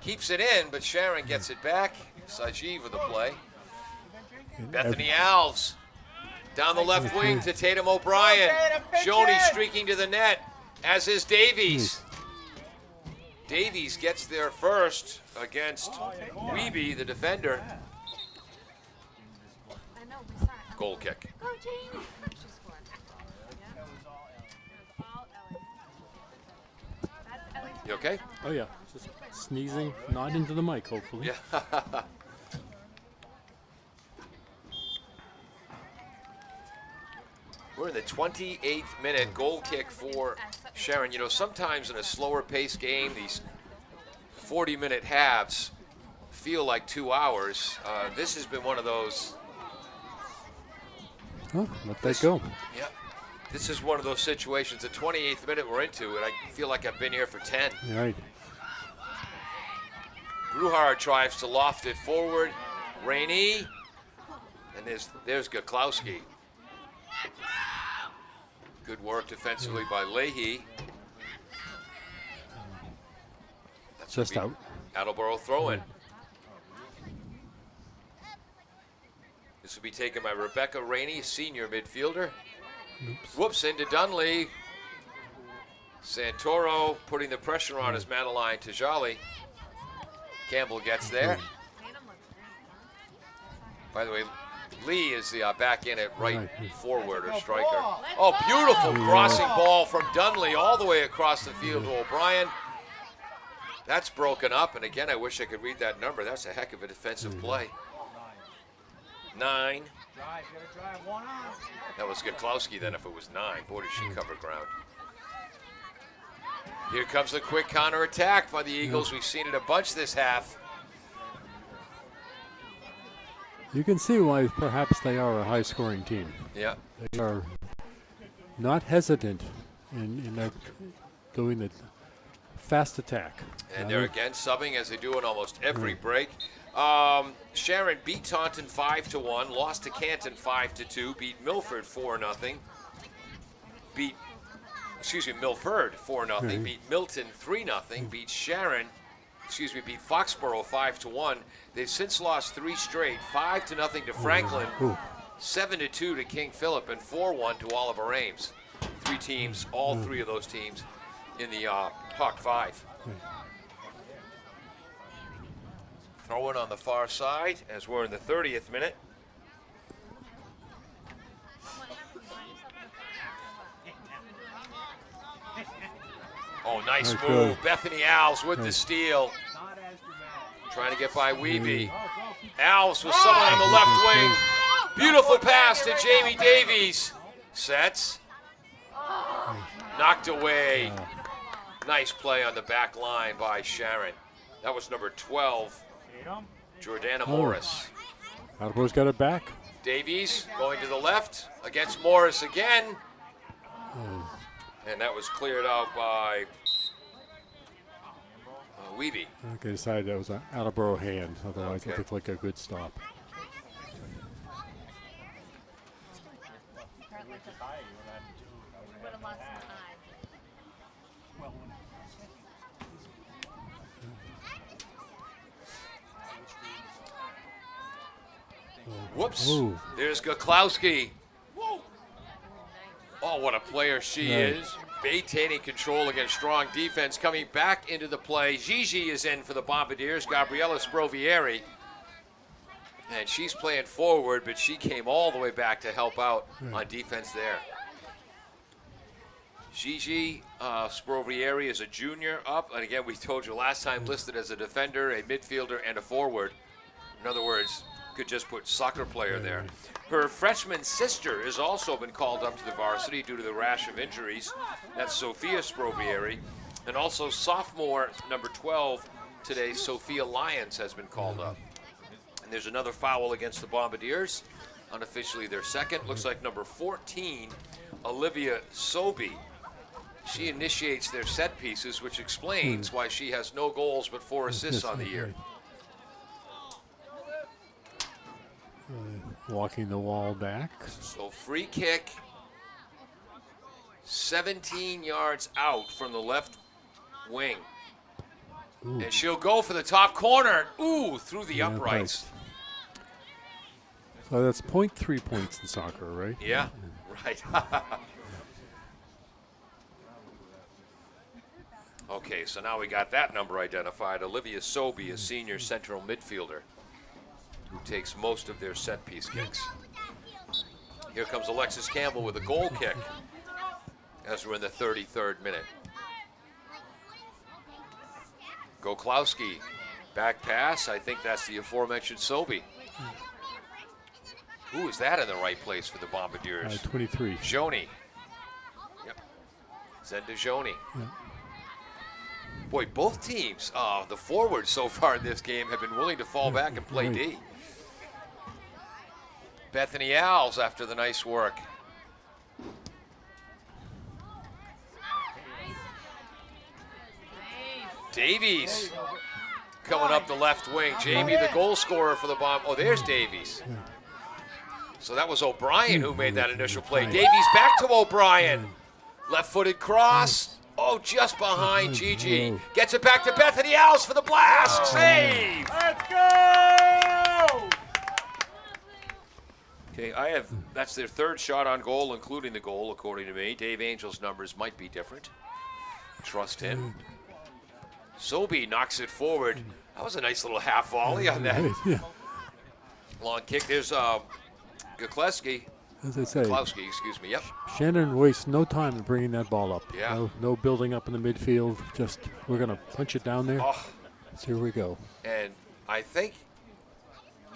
Keeps it in, but Sharon gets it back. Sajiv with the play. Bethany Alves down the left wing to Tatum O'Brien. Shoney streaking to the net, as is Davies. Davies gets there first against Wiebe, the defender. Goal kick. You okay? Oh, yeah. Just sneezing, not into the mic, hopefully. Yeah. We're in the 28th minute, goal kick for Sharon. You know, sometimes in a slower paced game, these 40-minute halves feel like 2 hours. This has been one of those. Oh, let that go. Yeah. This is one of those situations, the 28th minute we're into, and I feel like I've been here for 10. Right. Bruhard tries to loft it forward. Rainey. And there's Goklowski. Good work defensively by Leahy. That's Just out. Attleboro throw-in. This will be taken by Rebecca Rainey, senior midfielder. Whoops, into Dunley. Santoro putting the pressure on is Madeline Tajali. Campbell gets there. By the way, Lee is the back in at right forward or striker. Oh, beautiful crossing ball from Dunley all the way across the field to O'Brien. That's broken up, and again, I wish I could read that number. That's a heck of a defensive play. 9. That was Goklowski then if it was 9. Boy, did she cover ground. Here comes the quick counterattack by the Eagles. We've seen it a bunch this half. You can see why perhaps they are a high-scoring team. Yeah. They are not hesitant in doing the fast attack. And they're again subbing as they do in almost every break. Sharon beat Taunton 5-1, lost to Canton 5-2, beat Milford 4-0, beat Milford 4-0, beat Milton 3-0, beat beat Foxborough 5-1. They've since lost 3 straight, 5-0 to Franklin, 7-2 to King Philip, and 4-1 to Oliver Ames. 3 teams, all 3 of those teams in the Hawk 5. Throw it on the far side as we're in the 30th minute. Oh, nice move. Bethany Alves with the steal. Trying to get by Wiebe. Alves with someone on the left wing. Beautiful pass to Jamie Davies. Sets. Knocked away. Nice play on the back line by Sharon. That was number 12. Jordana Morris. Attleboro's got it back. Davies going to the left against Morris again. And that was cleared out by Wiebe. Okay, decided that was an Attleboro hand. Otherwise, it looked like a good stop. Whoops. Ooh. There's Goklowski. Oh, what a player she Right. is. Maintaining control against strong defense. Coming back into the play. Gigi is in for the Bombardiers. Gabriella Sprovieri. And she's playing forward, but she came all the way back to help out on defense there. Gigi Sprovieri is a junior up. And again, we told you last time, listed as a defender, a midfielder, and a forward. In other words, could just put soccer player there. Her freshman sister has also been called up to the varsity due to the rash of injuries. That's Sophia Sprovieri. And also sophomore number 12 today, Sophia Lyons, has been called up. And there's another foul against the Bombardiers. Unofficially their second. Looks like number 14, Olivia Sobey. She initiates their set pieces, which explains why she has no goals but 4 assists on the year. Walking the wall back. So free kick, 17 yards out from the left wing. Ooh. And she'll go for the top corner. Ooh, through the uprights. So that's 0.3 points in soccer, right? Yeah, right. Okay, so now we got that number identified. Olivia Sobey, a senior central midfielder who takes most of their set piece kicks. Here comes Alexis Campbell with a goal kick as we're in the 33rd minute. Goklowski, back pass. I think that's the aforementioned Sobey. Who is that in the right place for the Bombardiers? 23. Joni. Yep. Zenda Joni. Yeah. Boy, both teams, the forwards so far in this game have been willing to fall back and play D. Bethany Alves after the nice work. Davies coming up the left wing. Jamie, the goal scorer for the Bomb. Oh, there's Davies. So that was O'Brien who made that initial play. Davies back to O'Brien. Left-footed cross. Oh, just behind Gigi. Gets it back to Bethany Alves for the blast. Save! Let's go! Okay, that's their third shot on goal, including the goal, according to me. Dave Angel's numbers might be different. Trust him. Sobey knocks it forward. That was a nice little half volley on that Yeah. long kick. There's Goklowski. As I say, Goklowski, excuse me. Yep. Shannon wastes no time in bringing that ball up. Yeah. No building up in the midfield. Just, we're going to punch it down there. Oh, So here we go. and I think,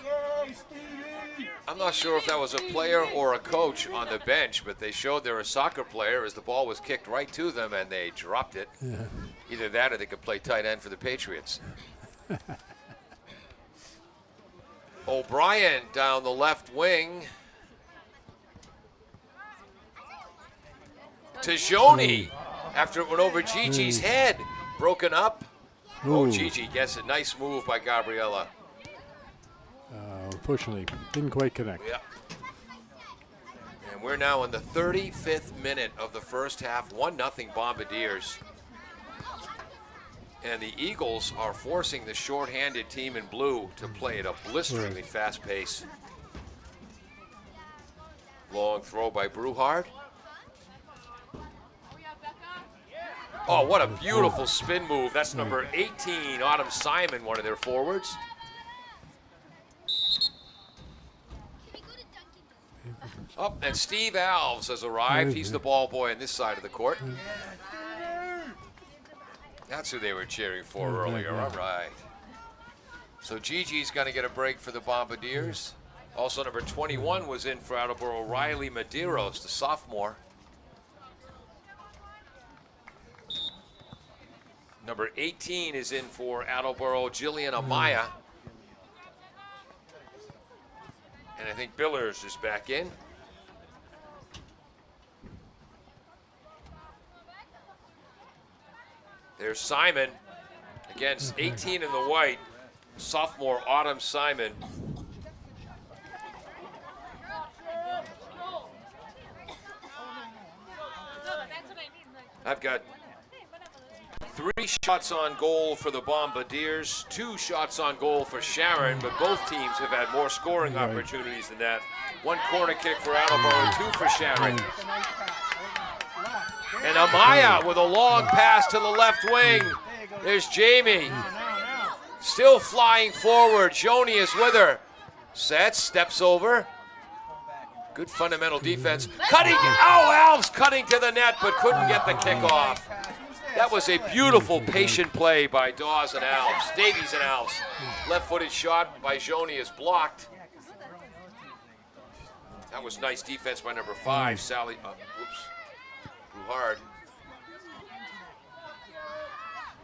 Yay, Stevie! I'm not sure if that was a player or a coach on the bench, but they showed they're a soccer player as the ball was kicked right to them and they dropped it. Yeah. Either that or they could play tight end for the Patriots. O'Brien down the left wing. To Joni after it went over Gigi's head. Broken up. Oh, Ooh. Gigi gets it. Nice move by Gabriella. Unfortunately, didn't quite connect. Yeah. And we're now in the 35th minute of the first half. 1-0 Bombardiers. And the Eagles are forcing the shorthanded team in blue to play at a blisteringly fast pace. Long throw by Bruhard. Oh, what a beautiful spin move. That's number 18, Autumn Simon, one of their forwards. Up, and Steve Alves has arrived. He's the ball boy on this side of the court. That's who they were cheering for earlier. All right. So Gigi's going to get a break for the Bombardiers. Also, number 21 was in for Attleboro, Riley Medeiros, the sophomore. Number 18 is in for Attleboro, Jillian Amaya. And I think Billers is back in. There's Simon. Again, 18 in the white. Sophomore Autumn Simon. I've got 3 shots on goal for the Bombardiers, 2 shots on goal for Sharon, but both teams have had more scoring opportunities than that. 1 corner kick for Attleboro, 2 for Sharon. And Amaya with a long pass to the left wing. There's Jamie. Still flying forward. Joni is with her. Sets, steps over. Good fundamental defense. Cutting, Alves cutting to the net, but couldn't get the kick off. That was a beautiful, patient play by Dawes and Alves. Davies and Alves. Left-footed shot by Joni is blocked. That was nice defense by number 5, Sally. Too hard.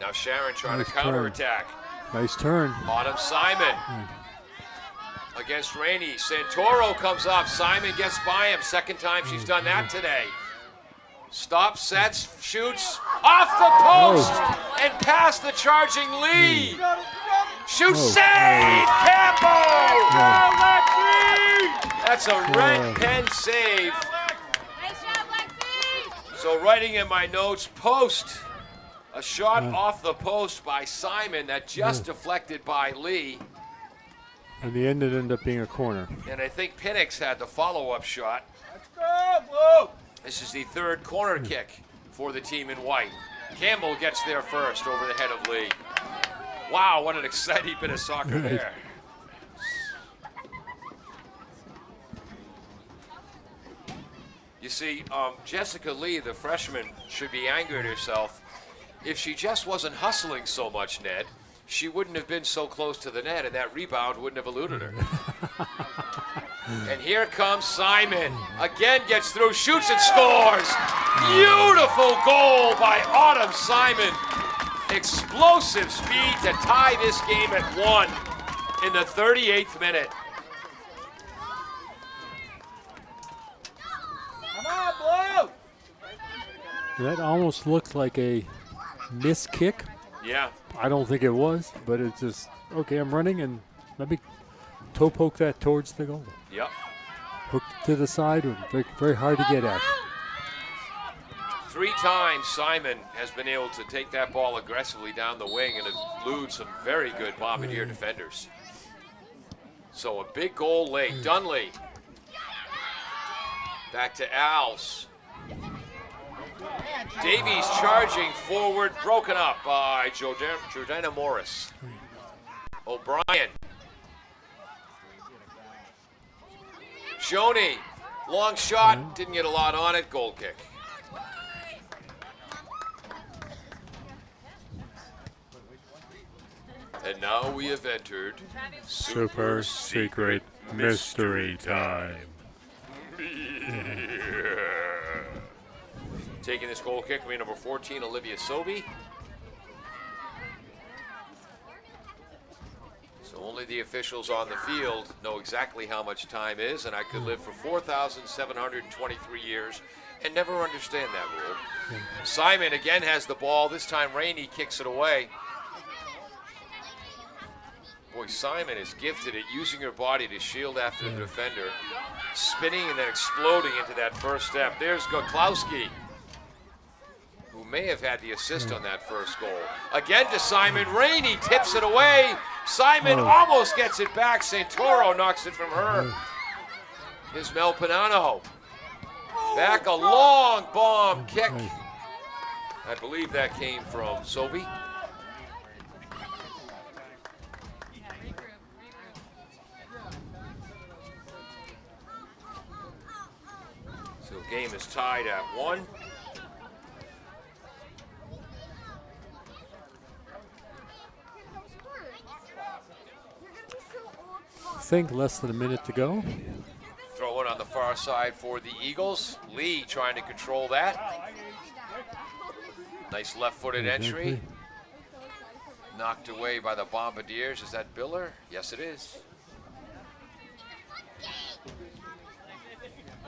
Now Sharon trying to counterattack. Nice turn. Autumn Simon against Rainey. Santoro comes up. Simon gets by him. Second time she's done that today. Stops, sets, shoots off the post and past the charging Lee. Shoots, save, Campbell. That's a red pen save. So writing in my notes, post. A shot off the post by Simon that just deflected by Lee. In the end, it ended up being a corner. And I think Penix had the follow-up shot. This is the 3rd corner kick for the team in white. Campbell gets there first over the head of Lee. Wow, what an exciting bit of soccer there. You see, Jessica Lee, the freshman, should be angry at herself. If she just wasn't hustling so much, Ned, she wouldn't have been so close to the net, and that rebound wouldn't have eluded her. And here comes Simon. Again gets through, shoots and scores. Beautiful goal by Autumn Simon. Explosive speed to tie this game at 1 in the 38th minute. Come on, Blue! That almost looked like a missed kick. Yeah. I don't think it was, but it's just, okay, I'm running and let me toe poke that towards the goal. Yep. Hook to the side, very, very hard to get at. 3 times Simon has been able to take that ball aggressively down the wing and elude some very good Bombardier defenders. So a big goal late. Dunley. Back to Alves. Davies charging forward, broken up by Jordana Morris. O'Brien. Joni, long shot, didn't get a lot on it, goal kick. And now we have entered Super secret mystery time. Taking this goal kick will be number 14, Olivia Sobey. So only the officials on the field know exactly how much time is, and I could live for 4,723 years and never understand that rule. Simon again has the ball. This time Rainey kicks it away. Boy, Simon is gifted at using her body to shield after the defender, spinning and then exploding into that first step. There's Goklowski, who may have had the assist on that first goal. Again to Simon. Rainey tips it away. Simon almost gets it back. Santoro knocks it from her. Here's Mel Pinano. Back a long bomb kick. I believe that came from Sobey. So game is tied at 1. I think less than a minute to go. Throw it on the far side for the Eagles. Lee trying to control that. Nice left-footed entry. Knocked away by the Bombardiers. Is that Biller? Yes, it is.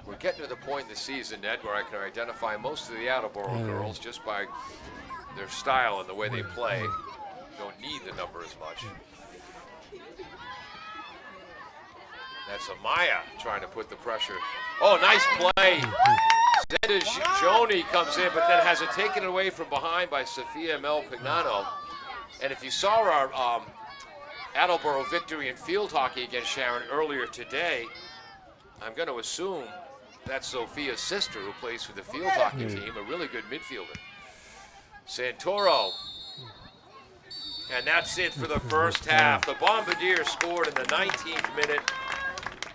We're getting to the point in the season, Ned, where I can identify most of the Attleboro girls just by their style and the way they play. Don't need the number as much. That's Amaya trying to put the pressure. Oh, nice play. Zenda Joni comes in, but then has it taken away from behind by Sophia Mel Pignano. And if you saw our Attleboro victory in field hockey against Sharon earlier today, I'm going to assume that's Sophia's sister who plays for the field hockey team, a really good midfielder. Santoro. And that's it for the first half. The Bombardiers scored in the 19th minute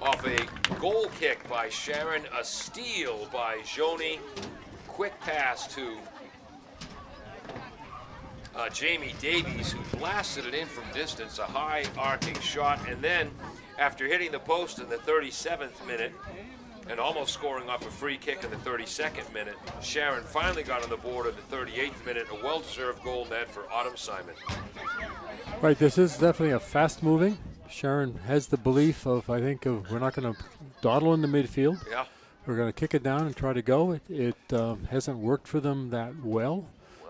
off a goal kick by Sharon, a steal by Joni. Quick pass to Jamie Davies, who blasted it in from distance, a high arcing shot. And then, after hitting the post in the 37th minute and almost scoring off a free kick in the 32nd minute, Sharon finally got on the board in the 38th minute, a well-deserved goal net for Autumn Simon. Right, this is definitely a fast-moving. Sharon has the belief of, I think, we're not going to dawdle in the midfield. Yeah. We're going to kick it down and try to go. It hasn't worked for them that well,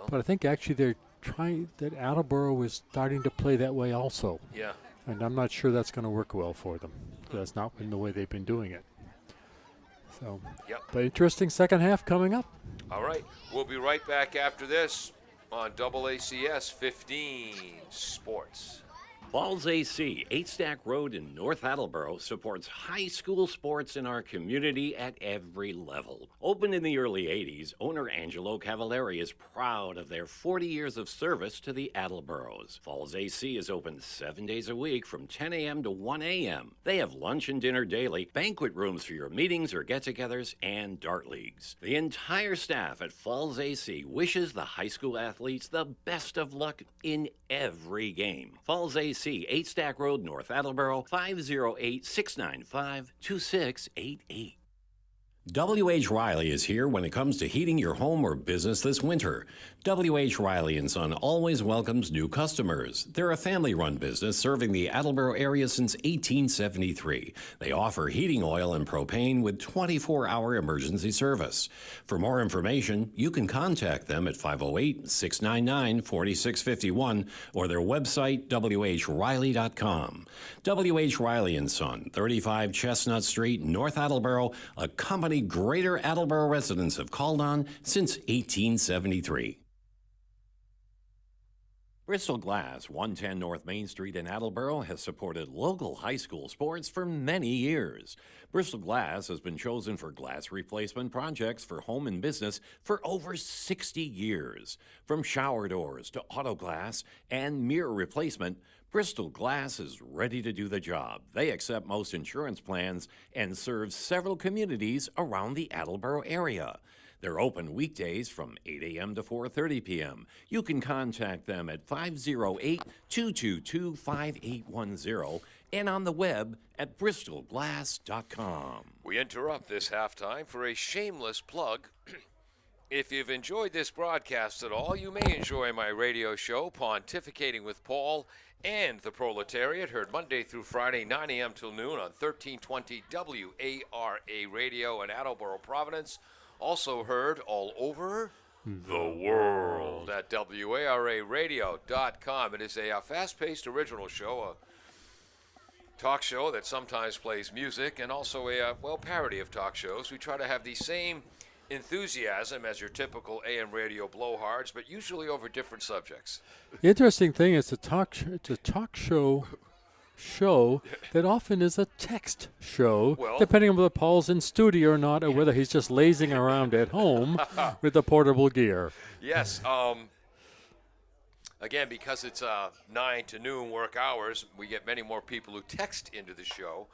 but I think actually they're trying, that Attleboro is starting to play that way also. Yeah. And I'm not sure that's going to work well for them. That's not been the way they've been doing it. So, but interesting second half coming up. All right, we'll be right back after this on AACS 15 Sports. Falls AC, 8-Stack Road in North Attleboro, supports high school sports in our community at every level. Opened in the early 80s, owner Angelo Cavallari is proud of their 40 years of service to the Attleboros. Falls AC is open 7 days a week from 10 a.m. to 1 a.m. They have lunch and dinner daily, banquet rooms for your meetings or get-togethers, and dart leagues. The entire staff at Falls AC wishes the high school athletes the best of luck in every game. Falls AC, 8-Stack Road, North Attleboro, 508-695-2688. W.H. Riley is here when it comes to heating your home or business this winter. W.H. Riley & Son always welcomes new customers. They're a family-run business serving the Attleboro area since 1873. They offer heating oil and propane with 24-hour emergency service. For more information, you can contact them at 508-699-4651 or their website, whriley.com. W.H. Riley & Son, 35 Chestnut Street, North Attleboro, a company Greater Attleboro residents have called on since 1873. Bristol Glass, 110 North Main Street in Attleboro, has supported local high school sports for many years. Bristol Glass has been chosen for glass replacement projects for home and business for over 60 years. From shower doors to auto glass and mirror replacement, Bristol Glass is ready to do the job. They accept most insurance plans and serve several communities around the Attleboro area. They're open weekdays from 8 a.m. to 4:30 p.m. You can contact them at 508-222-5810 and on the web at bristolglass.com. We interrupt this halftime for a shameless plug. If you've enjoyed this broadcast at all, you may enjoy my radio show, Pontificating with Paul and the Proletariat, heard Monday through Friday, 9 a.m. till noon on 1320 WARA Radio in Attleboro, Providence. Also heard all over the world at WARAradio.com. It is a fast-paced original show, a talk show that sometimes plays music, and also a, parody of talk shows. We try to have the same enthusiasm as your typical AM radio blowhards, but usually over different subjects. The interesting thing is it's a talk show that often is a text show, depending on whether Paul's in studio or not, or whether he's just lazing around at home with the portable gear. Yes. Again, because it's 9 to noon work hours, we get many more people who text into the show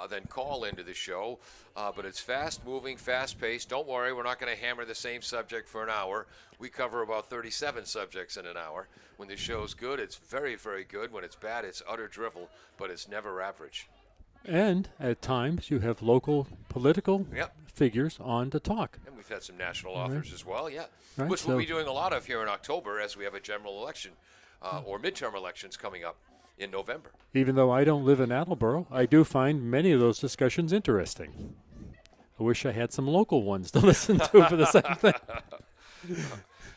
than call into the show. But it's fast-moving, fast-paced. Don't worry, we're not going to hammer the same subject for an hour. We cover about 37 subjects in an hour. When the show's good, it's very, very good. When it's bad, it's utter drivel, but it's never average. And at times you have local political figures on to talk. And we've had some national authors as well, Right, which we'll be doing a lot of here in October as we have a general election or midterm elections coming up in November. Even though I don't live in Attleboro, I do find many of those discussions interesting. I wish I had some local ones to listen to for the same thing.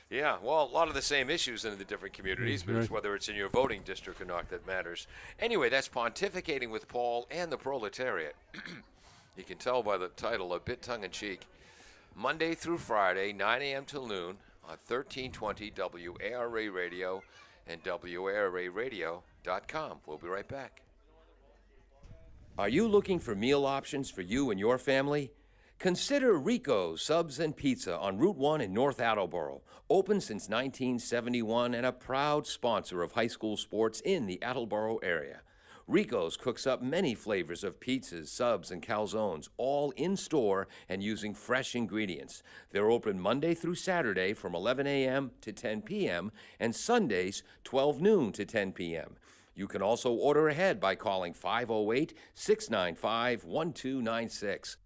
Yeah, well, a lot of the same issues in the different communities, but it's whether it's in your voting district or not that matters. Anyway, that's Pontificating with Paul and the Proletariat. You can tell by the title, a bit tongue-in-cheek. Monday through Friday, 9 a.m. till noon on 1320 WARA Radio and WARAradio.com. We'll be right back. Are you looking for meal options for you and your family? Consider Rico's Subs and Pizza on Route 1 in North Attleboro. Open since 1971 and a proud sponsor of high school sports in the Attleboro area. Rico's cooks up many flavors of pizzas, subs, and calzones, all in store and using fresh ingredients. They're open Monday through Saturday from 11 a.m. to 10 p.m. and Sundays 12 noon to 10 p.m. You can also order ahead by calling 508-695-1296.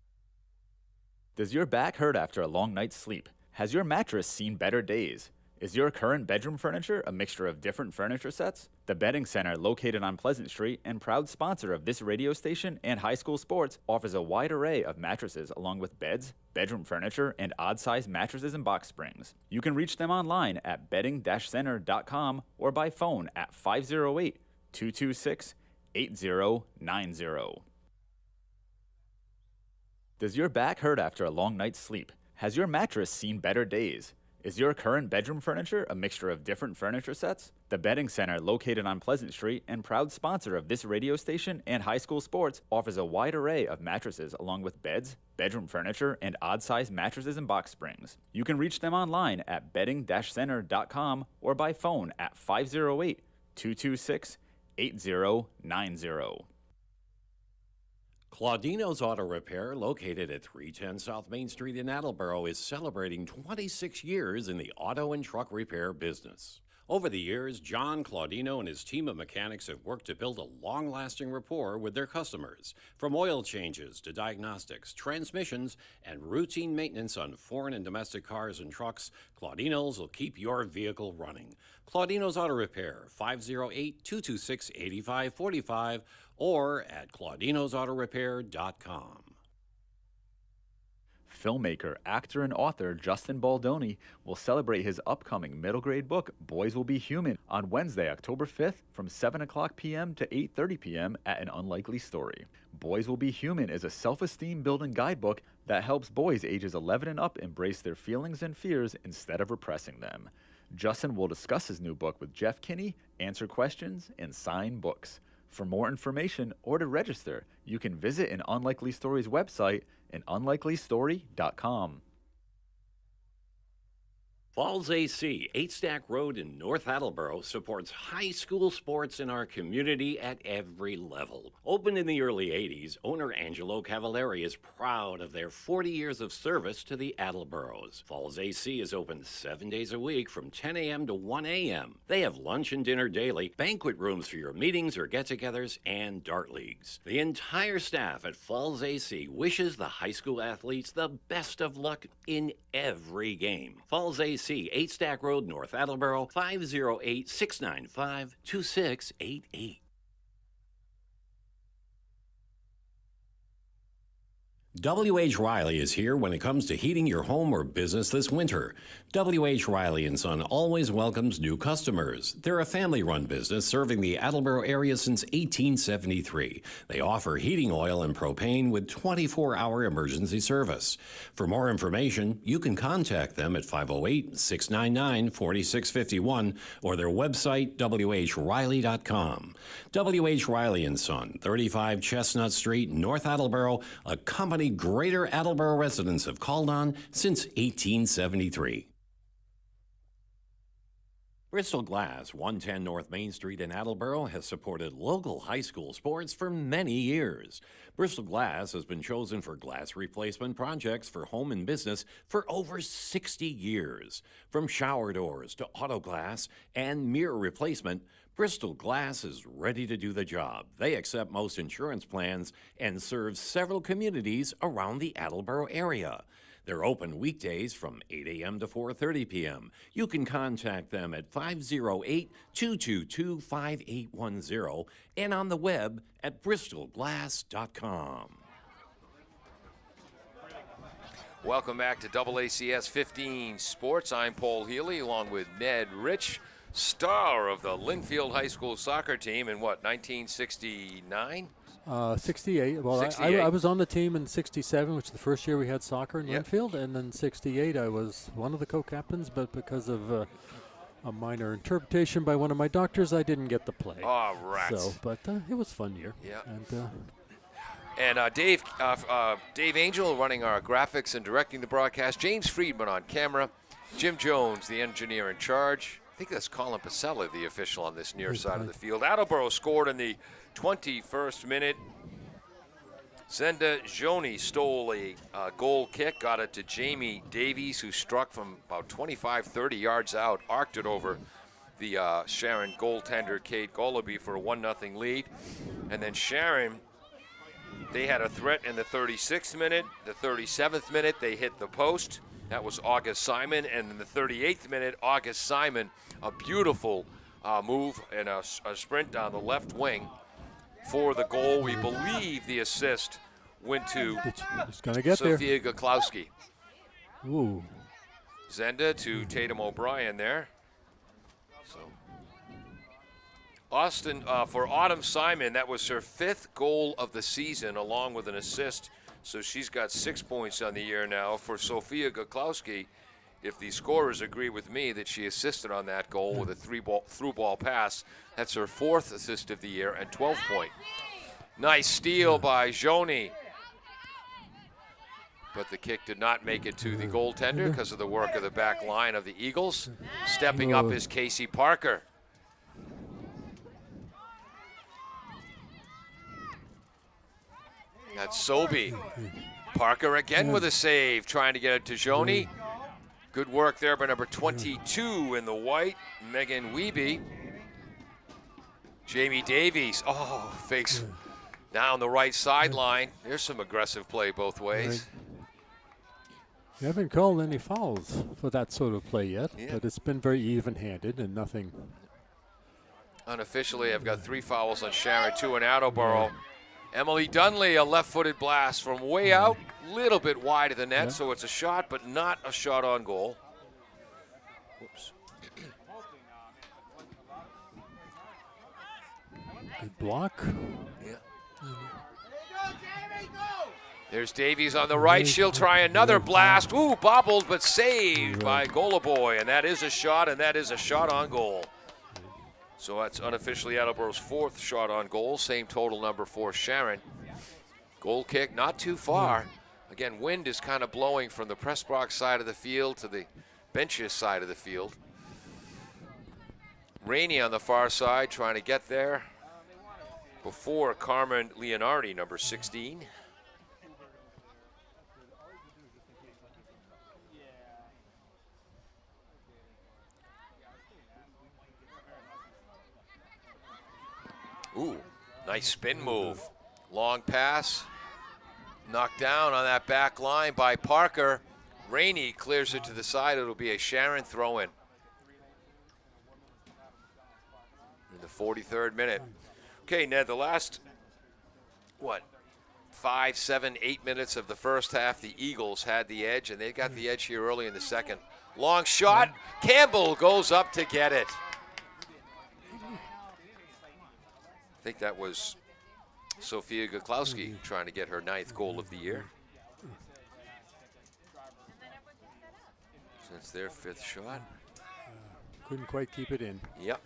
Does your back hurt after a long night's sleep? Has your mattress seen better days? Is your current bedroom furniture a mixture of different furniture sets? The Bedding Center, located on Pleasant Street and proud sponsor of this radio station and high school sports, offers a wide array of mattresses along with beds, bedroom furniture, and odd-sized mattresses and box springs. You can reach them online at bedding-center.com or by phone at 508-226-8090. Does your back hurt after a long night's sleep? Has your mattress seen better days? Is your current bedroom furniture a mixture of different furniture sets? The Bedding Center, located on Pleasant Street and proud sponsor of this radio station and high school sports, offers a wide array of mattresses along with beds, bedroom furniture, and odd-sized mattresses and box springs. You can reach them online at bedding-center.com or by phone at 508-226-8090. Claudino's Auto Repair, located at 310 South Main Street in Attleboro, is celebrating 26 years in the auto and truck repair business. Over the years, John Claudino and his team of mechanics have worked to build a long-lasting rapport with their customers. From oil changes to diagnostics, transmissions, and routine maintenance on foreign and domestic cars and trucks, Claudino's will keep your vehicle running. Claudino's Auto Repair, 508-226-8545, or at claudinosautorepair.com. Filmmaker, actor, and author Justin Baldoni will celebrate his upcoming middle grade book, Boys Will Be Human, on Wednesday, October 5th from 7 o'clock p.m. to 8:30 p.m. at An Unlikely Story. Boys Will Be Human is a self-esteem building guidebook that helps boys ages 11 and up embrace their feelings and fears instead of repressing them. Justin will discuss his new book with Jeff Kinney, answer questions, and sign books. For more information or to register, you can visit An Unlikely Story's website, anunlikelystory.com. Falls AC, 8 Stack Road in North Attleboro, supports high school sports in our community at every level. Opened in the early 80s, owner Angelo Cavallari is proud of their 40 years of service to the Attleboros. Falls AC is open 7 days a week from 10 a.m. to 1 a.m. They have lunch and dinner daily, banquet rooms for your meetings or get-togethers, and dart leagues. The entire staff at Falls AC wishes the high school athletes the best of luck in every game. Falls AC, 8 Stack Road, North Attleboro, 508-695-2688. W.H. Riley is here when it comes to heating your home or business this winter. W.H. Riley & Son always welcomes new customers. They're a family-run business serving the Attleboro area since 1873. They offer heating oil and propane with 24-hour emergency service. For more information, you can contact them at 508-699-4651 or their website, whriley.com. W.H. Riley & Son, 35 Chestnut Street, North Attleboro, a company Greater Attleboro residents have called on since 1873. Bristol Glass, 110 North Main Street in Attleboro, has supported local high school sports for many years. Bristol Glass has been chosen for glass replacement projects for home and business for over 60 years. From shower doors to auto glass and mirror replacement, Bristol Glass is ready to do the job. They accept most insurance plans and serve several communities around the Attleboro area. They're open weekdays from 8 a.m. to 4:30 p.m. You can contact them at 508-222-5810 and on the web at bristolglass.com. Welcome back to AACS 15 Sports. I'm Paul Healy along with Ned Rich, star of the Linfield High School soccer team in 1969? 68. Well, 68. I was on the team in 67, which is the first year we had soccer in Yep. Linfield, and then 68 I was one of the co-captains, but because of a minor interpretation by one of my doctors, I didn't get to play. Oh, rats. So, but it was a fun year. Yeah. And Dave Angel running our graphics and directing the broadcast. James Friedman on camera. Jim Jones, the engineer in charge. I think that's Colin Pasella, the official on this near side of the field. Attleboro scored in the 21st minute. Zenda Joni stole a goal kick, got it to Jamie Davies, who struck from about 25, 30 yards out, arced it over the Sharon goaltender, Kate Golaby, for a 1-0 lead. And then Sharon, they had a threat in the 36th minute. The 37th minute, they hit the post. That was August Simon. And in the 38th minute, August Simon, a beautiful move and a sprint down the left wing for the goal. We believe the assist went to it's going to get there. Sofia Guklowski. Ooh. Zenda to Tatum O'Brien there. So Austin, for Autumn Simon, that was her 5th goal of the season, along with an assist. So she's got 6 points on the year now. For Sofia Guklowski, if the scorers agree with me that she assisted on that goal with a through ball pass, that's her 4th assist of the year and 12 point. Nice steal by Joni. But the kick did not make it to the goaltender because of the work of the back line of the Eagles. Stepping up is Casey Parker. That's Sobey. Parker again with a save, trying to get it to Joni. Good work there by number 22 in the white, Megan Wiebe. Jamie Davies, fakes down the right sideline. There's some aggressive play both ways. You haven't called any fouls for that sort of play yet, Yeah. but it's been very even-handed and nothing. Unofficially, I've got 3 fouls on Sharon, 2 in Attleboro. Emily Dunley, a left-footed blast from way out, little bit wide of the net, so it's a shot, but not a shot on goal. Whoops. Good block. Yeah. There's Davies on the right. She'll try another blast. Ooh, bobbled, but saved by Golaboy, and that is a shot, and that is a shot on goal. So that's unofficially Attleboro's 4th shot on goal, same total number for Sharon. Goal kick, not too far. Again, wind is kind of blowing from the press box side of the field to the benches side of the field. Rainey on the far side trying to get there before Carmen Leonardi, number 16. Ooh, nice spin move. Long pass. Knocked down on that back line by Parker. Rainey clears it to the side. It'll be a Sharon throw-in. In the 43rd minute. Okay, Ned, the last, 5, 7, 8 minutes of the first half, the Eagles had the edge, and they got the edge here early in the second. Long shot. Campbell goes up to get it. I think that was Sofia Guklowski trying to get her 9th goal of the year. Since their 5th shot. Couldn't quite keep it in. Yep.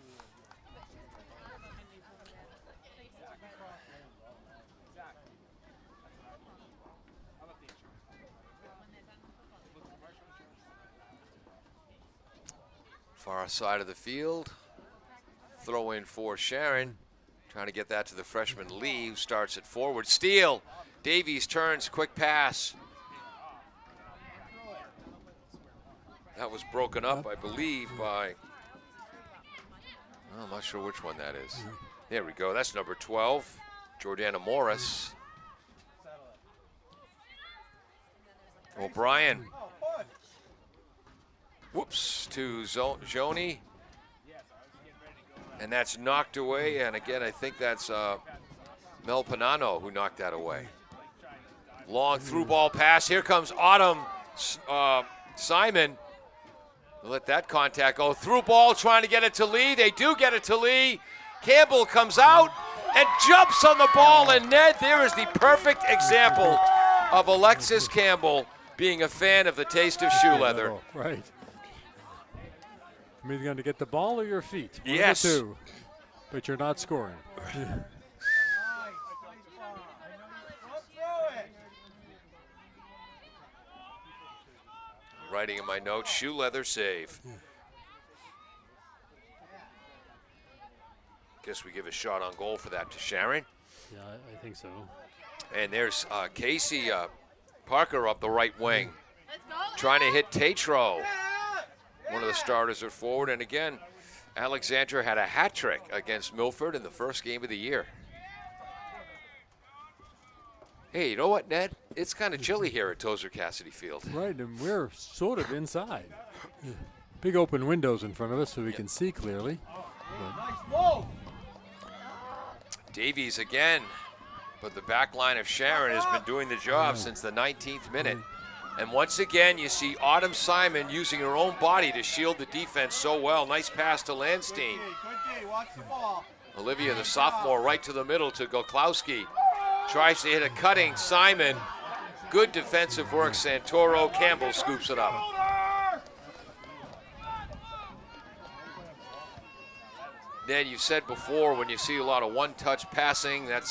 Far side of the field. Throw in for Sharon. Trying to get that to the freshman Lee, who starts it forward. Steal. Davies turns, quick pass. That was broken up, I believe, by, I'm not sure which one that is. There we go, that's number 12, Jordana Morris. O'Brien. Whoops, to Joni. And that's knocked away, and again, I think that's Mel Panano who knocked that away. Long through ball pass. Here comes Autumn Simon. Let that contact go. Through ball, trying to get it to Lee. They do get it to Lee. Campbell comes out, and jumps on the ball. And Ned, there is the perfect example of Alexis Campbell being a fan of the taste of shoe leather. Right. I'm either going to get the ball or your feet. One Yes. of the two. But you're not scoring. Writing in my notes, shoe leather save. Guess we give a shot on goal for that to Sharon. Yeah, I think so. And there's Casey Parker up the right wing, trying to hit Tatro. One of the starters are forward. And again, Alexandra had a hat trick against Milford in the first game of the year. Hey, you know what, Ned? It's kind of chilly here at Tozer Cassidy Field. Right, and we're sort of inside. Big open windows in front of us so we can see clearly. Davies again, but the back line of Sharon has been doing the job since the 19th minute. And once again, you see Autumn Simon using her own body to shield the defense so well. Nice pass to Landstein. Olivia, the sophomore, right to the middle to Goklowski. Tries to hit a cutting Simon. Good defensive work, Santoro. Campbell scoops it up. Ned, you said before, when you see a lot of one-touch passing, that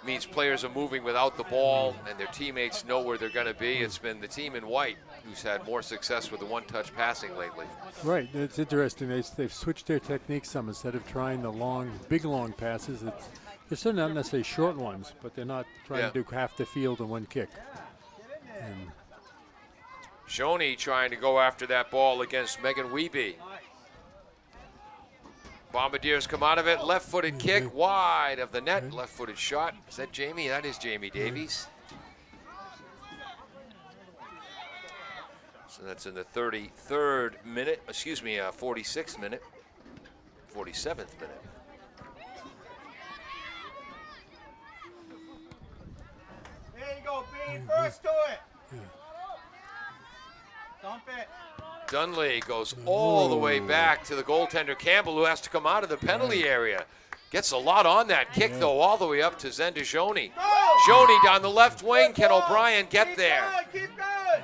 means players are moving without the ball and their teammates know where they're going to be. It's been the team in white who's had more success with the one-touch passing lately. Right, it's interesting. They've switched their technique some. Instead of trying the big long passes, they're still not necessarily short ones, but they're not trying to do half the field in one kick. And Shoney trying to go after that ball against Megan Wiebe. Bombardiers come out of it. Left-footed kick wide of the net. Left-footed shot. Is that Jamie? That is Jamie Davies. So that's in the 33rd minute. 46th minute. 47th minute. There you go, B. First to it. Dump it. Dunley goes all the way back to the goaltender Campbell, who has to come out of the penalty area. Gets a lot on that kick, though, all the way up to Zenda Joni. Joni down the left wing. Can O'Brien get there? Keep going.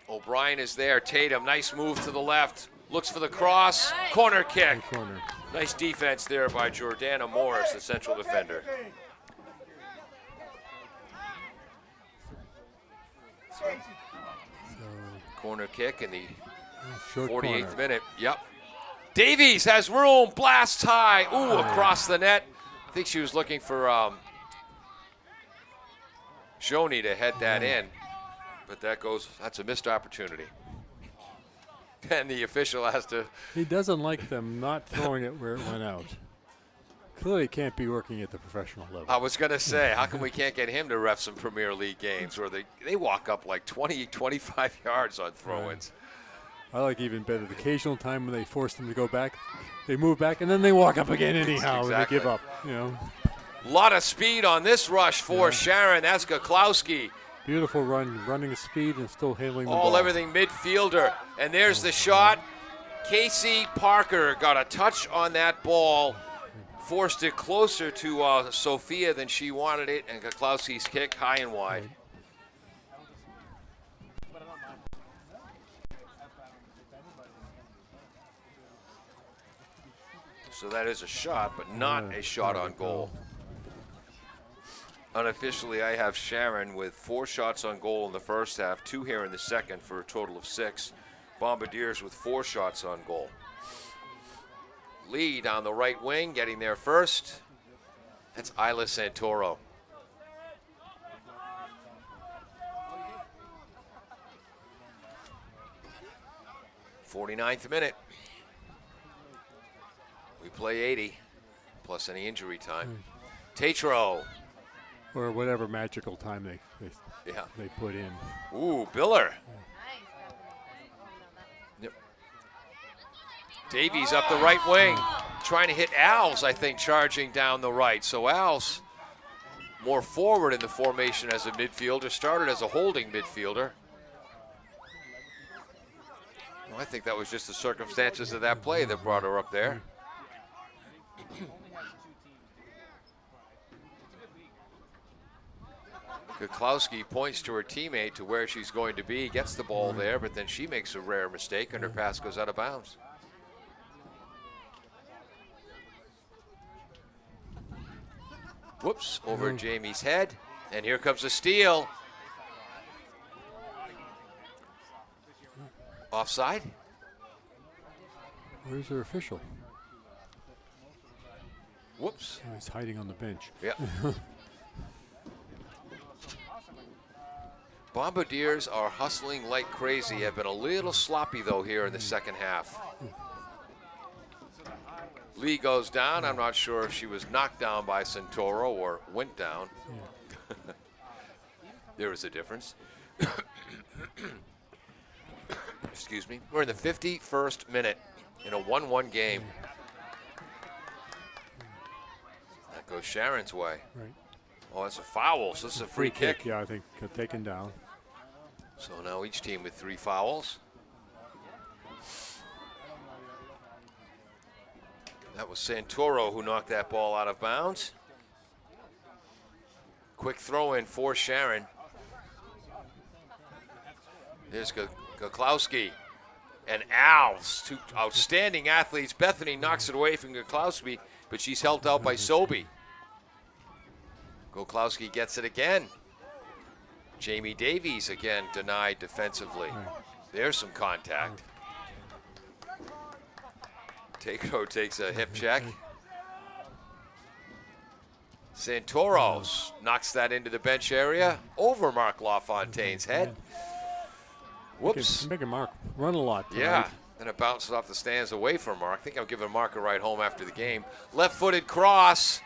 O'Brien is there. Tatum, nice move to the left. Looks for the cross. Corner kick. corner. Nice defense there by Jordana Morris, the central defender. Corner kick in the Short 48th corner. minute. Yep. Davies has room. Blasts high. Ooh, across the net. I think she was looking for Joni to head that in. But that's a missed opportunity. And the official has to. He doesn't like them not throwing it where it went out. Clearly can't be working at the professional level. I was going to say, how come we can't get him to ref some Premier League games where they walk up like 20, 25 yards on throw-ins? I like even better the occasional time when they force them to go back. They move back and then they walk up again anyhow and they give up. You know. A lot of speed on this rush for Sharon. That's Goklowski. Beautiful run, running at speed and still handling the ball. Everything midfielder. And there's the shot. Casey Parker got a touch on that ball. Forced it closer to Sophia than she wanted it, and Goklowski's kick high and wide. So that is a shot, but not a shot on goal. Unofficially, I have Sharon with 4 shots on goal in the first half, 2 here in the second for a total of 6. Bombardiers with 4 shots on goal. Lee down the right wing, getting there first. That's Isla Santoro. '49th minute. We play 80, plus any injury time. Tatro. Or whatever magical time they put in. Ooh, Biller. Davies up the right wing, trying to hit Al's, I think, charging down the right. So Al's more forward in the formation as a midfielder, started as a holding midfielder. I think that was just the circumstances of that play that brought her up there. Kuklowski points to her teammate to where she's going to be, gets the ball there, but then she makes a rare mistake and her pass goes out of bounds. Whoops, over Jamie's head. And here comes a steal. Offside? Where's her official? Whoops. Oh, he's hiding on the bench. Yeah. Bombardiers are hustling like crazy. Have been a little sloppy, though, here in the second half. Lee goes down. I'm not sure if she was knocked down by Santoro or went down. Yeah. There is a difference. Excuse me. We're in the 51st minute in a 1-1 game. That goes Sharon's way. Right. Oh, that's a foul, so this is a free kick. Yeah, I think taken down. So now each team with 3 fouls. That was Santoro who knocked that ball out of bounds. Quick throw in for Sharon. There's Kuklowski and Alves, 2 outstanding athletes. Bethany knocks it away from Kuklowski, but she's helped out by Sobey. Kuklowski gets it again. Jamie Davies again denied defensively. There's some contact. Takeo takes a hip check. Santoros knocks that into the bench area over Mark LaFontaine's head. Whoops. Making Mark run a lot tonight. Yeah, and it bounces off the stands away from Mark. I think I'll give Mark a ride home after the game. Left-footed cross.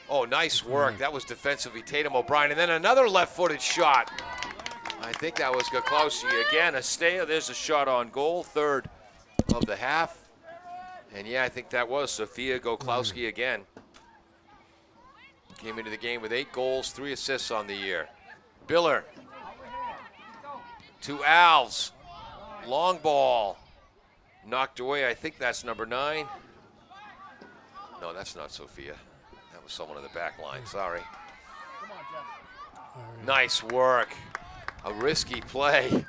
Oh, nice work. That was defensively Tatum O'Brien. And then another left-footed shot. I think that was Kuklowski again. There's a shot on goal, third of the half. And yeah, I think that was Sophia Kuklowski again. Came into the game with 8 goals, 3 assists on the year. Biller to Alves. Long ball. Knocked away. I think that's number 9. No, that's not Sophia. That was someone in the back line. Sorry. Nice work. A risky play.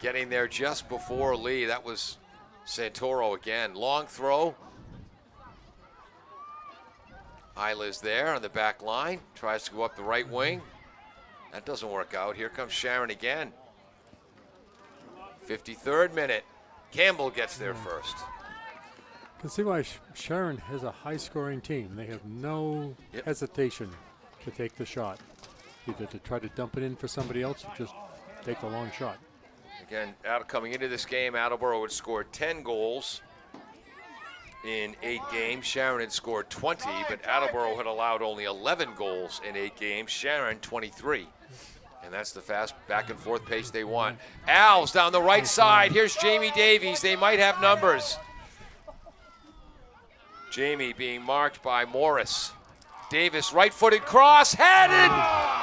Getting there just before Lee. That was Santoro again. Long throw. Isla's there on the back line. Tries to go up the right wing. That doesn't work out. Here comes Sharon again. 53rd minute. Campbell gets there first. You can see why Sharon has a high-scoring team. They have no hesitation to take the shot. Either to try to dump it in for somebody else or just take the long shot. Again, coming into this game, Attleboro had scored 10 goals in 8 games. Sharon had scored 20, but Attleboro had allowed only 11 goals in 8 games. Sharon, 23. And that's the fast back-and-forth pace they want. Alves down the right side. Here's Jamie Davies. They might have numbers. Jamie being marked by Morris. Davis, right-footed cross, headed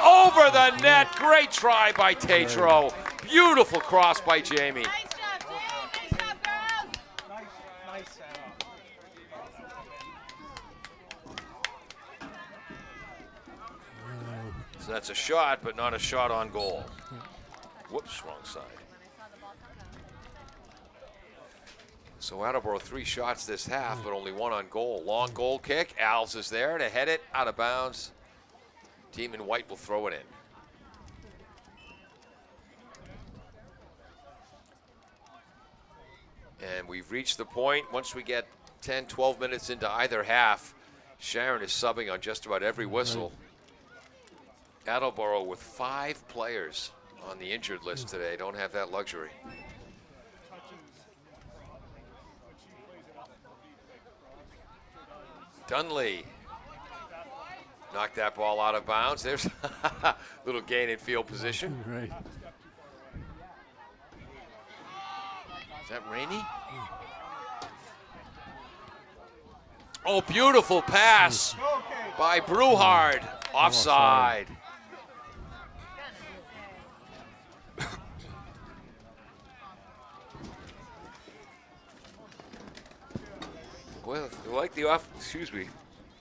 over the net. Great try by Tatro. Beautiful cross by Jamie. Nice job, girls. Nice setup. So that's a shot, but not a shot on goal. Whoops, wrong side. So Attleboro 3 shots this half, but only 1 on goal. Long goal kick. Alves is there to head it out of bounds. Team in white will throw it in. And we've reached the point, once we get 10, 12 minutes into either half, Sharon is subbing on just about every whistle. Attleboro with 5 players on the injured list today. Don't have that luxury. Dunley knocked that ball out of bounds. There's a little gain in field position. Right. Is that Rainey? Oh, beautiful pass by Bruhard. Offside. Well, I like the off. Excuse me.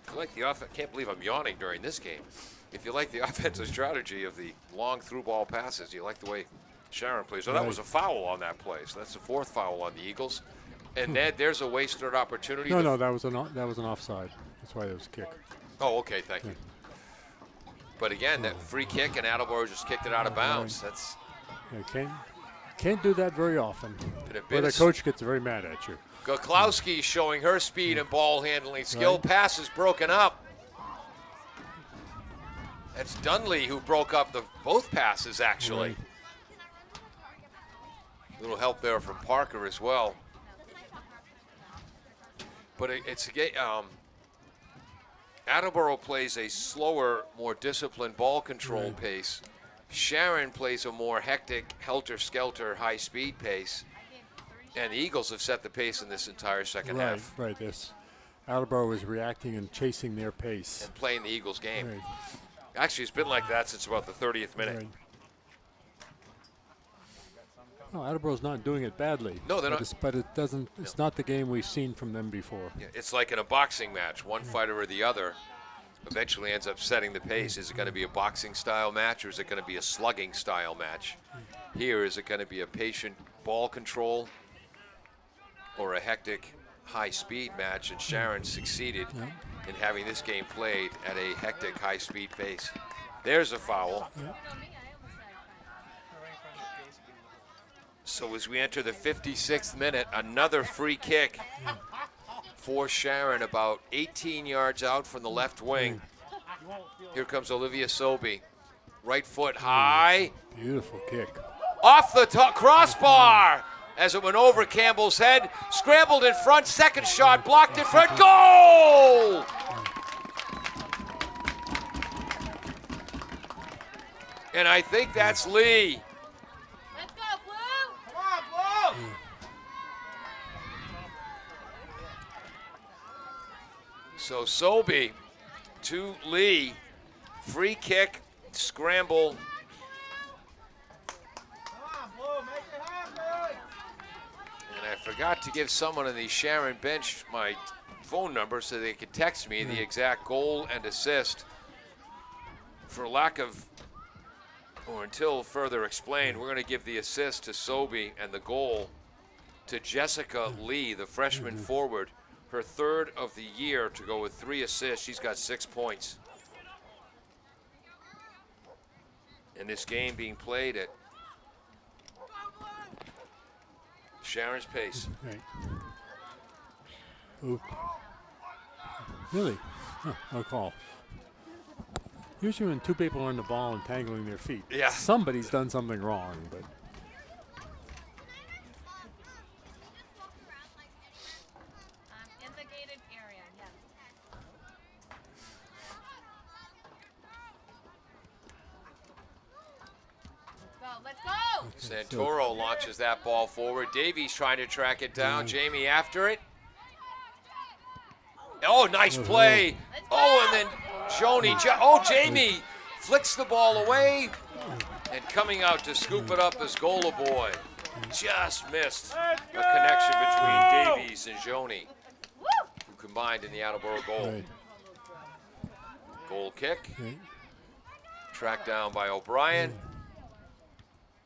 I like the off. I can't believe I'm yawning during this game. if you like the offensive strategy of the long through ball passes, you like the way Sharon plays. So that was a foul on that play. So that's the 4th foul on the Eagles. And then there's a wasted opportunity. No, that was an offside. That's why it was a kick. Oh, okay, thank you. But again, that free kick, and Attleboro just kicked it out of bounds. That's can't do that very often. But the coach gets very mad at you. Goklowski showing her speed and ball handling skill. Passes broken up. That's Dunley who broke up both passes, actually. A little help there from Parker as well. But it's a game. Attleboro plays a slower, more disciplined ball control pace. Sharon plays a more hectic, helter-skelter, high-speed pace. And the Eagles have set the pace in this entire second half. Right. This Attleboro is reacting and chasing their pace. And playing the Eagles' game. Actually, it's been like that since about the 30th minute. Right. No, Attleboro's not doing it badly. No, they're not. But it doesn't. It's not the game we've seen from them before. Yeah, it's like in a boxing match. One fighter or the other eventually ends up setting the pace. Is it going to be a boxing style match, or is it going to be a slugging style match? Here, is it going to be a patient ball control or a hectic high speed match? And Sharon succeeded in having this game played at a hectic high speed pace. There's a foul. So as we enter the 56th minute, another free kick for Sharon, about 18 yards out from the left wing. Here comes Olivia Sobey. Right foot high. Beautiful kick. Off the top crossbar as it went over Campbell's head. Scrambled in front, second shot blocked in front. Goal! And I think that's Lee. So Sobey to Lee, free kick, scramble. And I forgot to give someone on the Sharon bench my phone number so they could text me the exact goal and assist. For lack of, or until further explained, we're going to give the assist to Sobey and the goal to Jessica Lee, the freshman forward. Her 3rd of the year to go with 3 assists. She's got 6 points. And this game being played at Sharon's pace. Right. Ooh. Really? Huh, no call. Usually when 2 people are on the ball and tangling their feet, somebody's done something wrong, but Santoro launches that ball forward. Davies trying to track it down. Jamie after it. Oh, nice play. Oh, and then Jamie flicks the ball away. And coming out to scoop it up is Gola Boy. Just missed a connection between Davies and Joni, who combined in the Attleboro goal. Goal kick. Tracked down by O'Brien.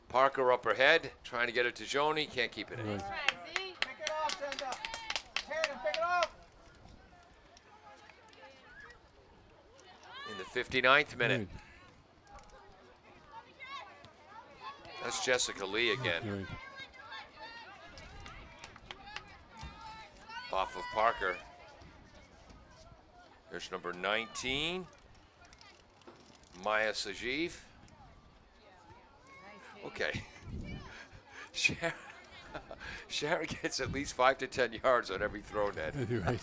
Parker up her head, trying to get it to Joni. Can't keep it in. Pick it off, Senda. Tatum, pick it off. In the 59th minute. That's Jessica Lee again. Off of Parker. There's number 19, Maya Sajiv. Okay. Sharon gets at least 5 to 10 yards on every throw net. Right.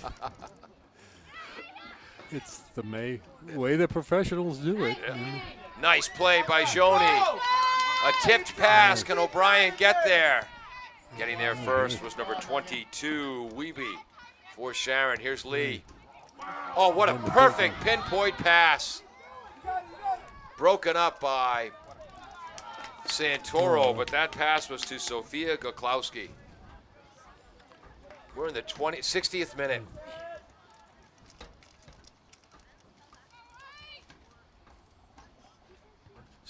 It's the way the professionals do it. Nice play by Joni. A tipped pass. Can O'Brien get there? Getting there first was number 22, Weeby. For Sharon. Here's Lee. Oh, what a perfect pinpoint pass. Broken up by Santoro, but that pass was to Sophia Goklowski. We're in the 60th minute.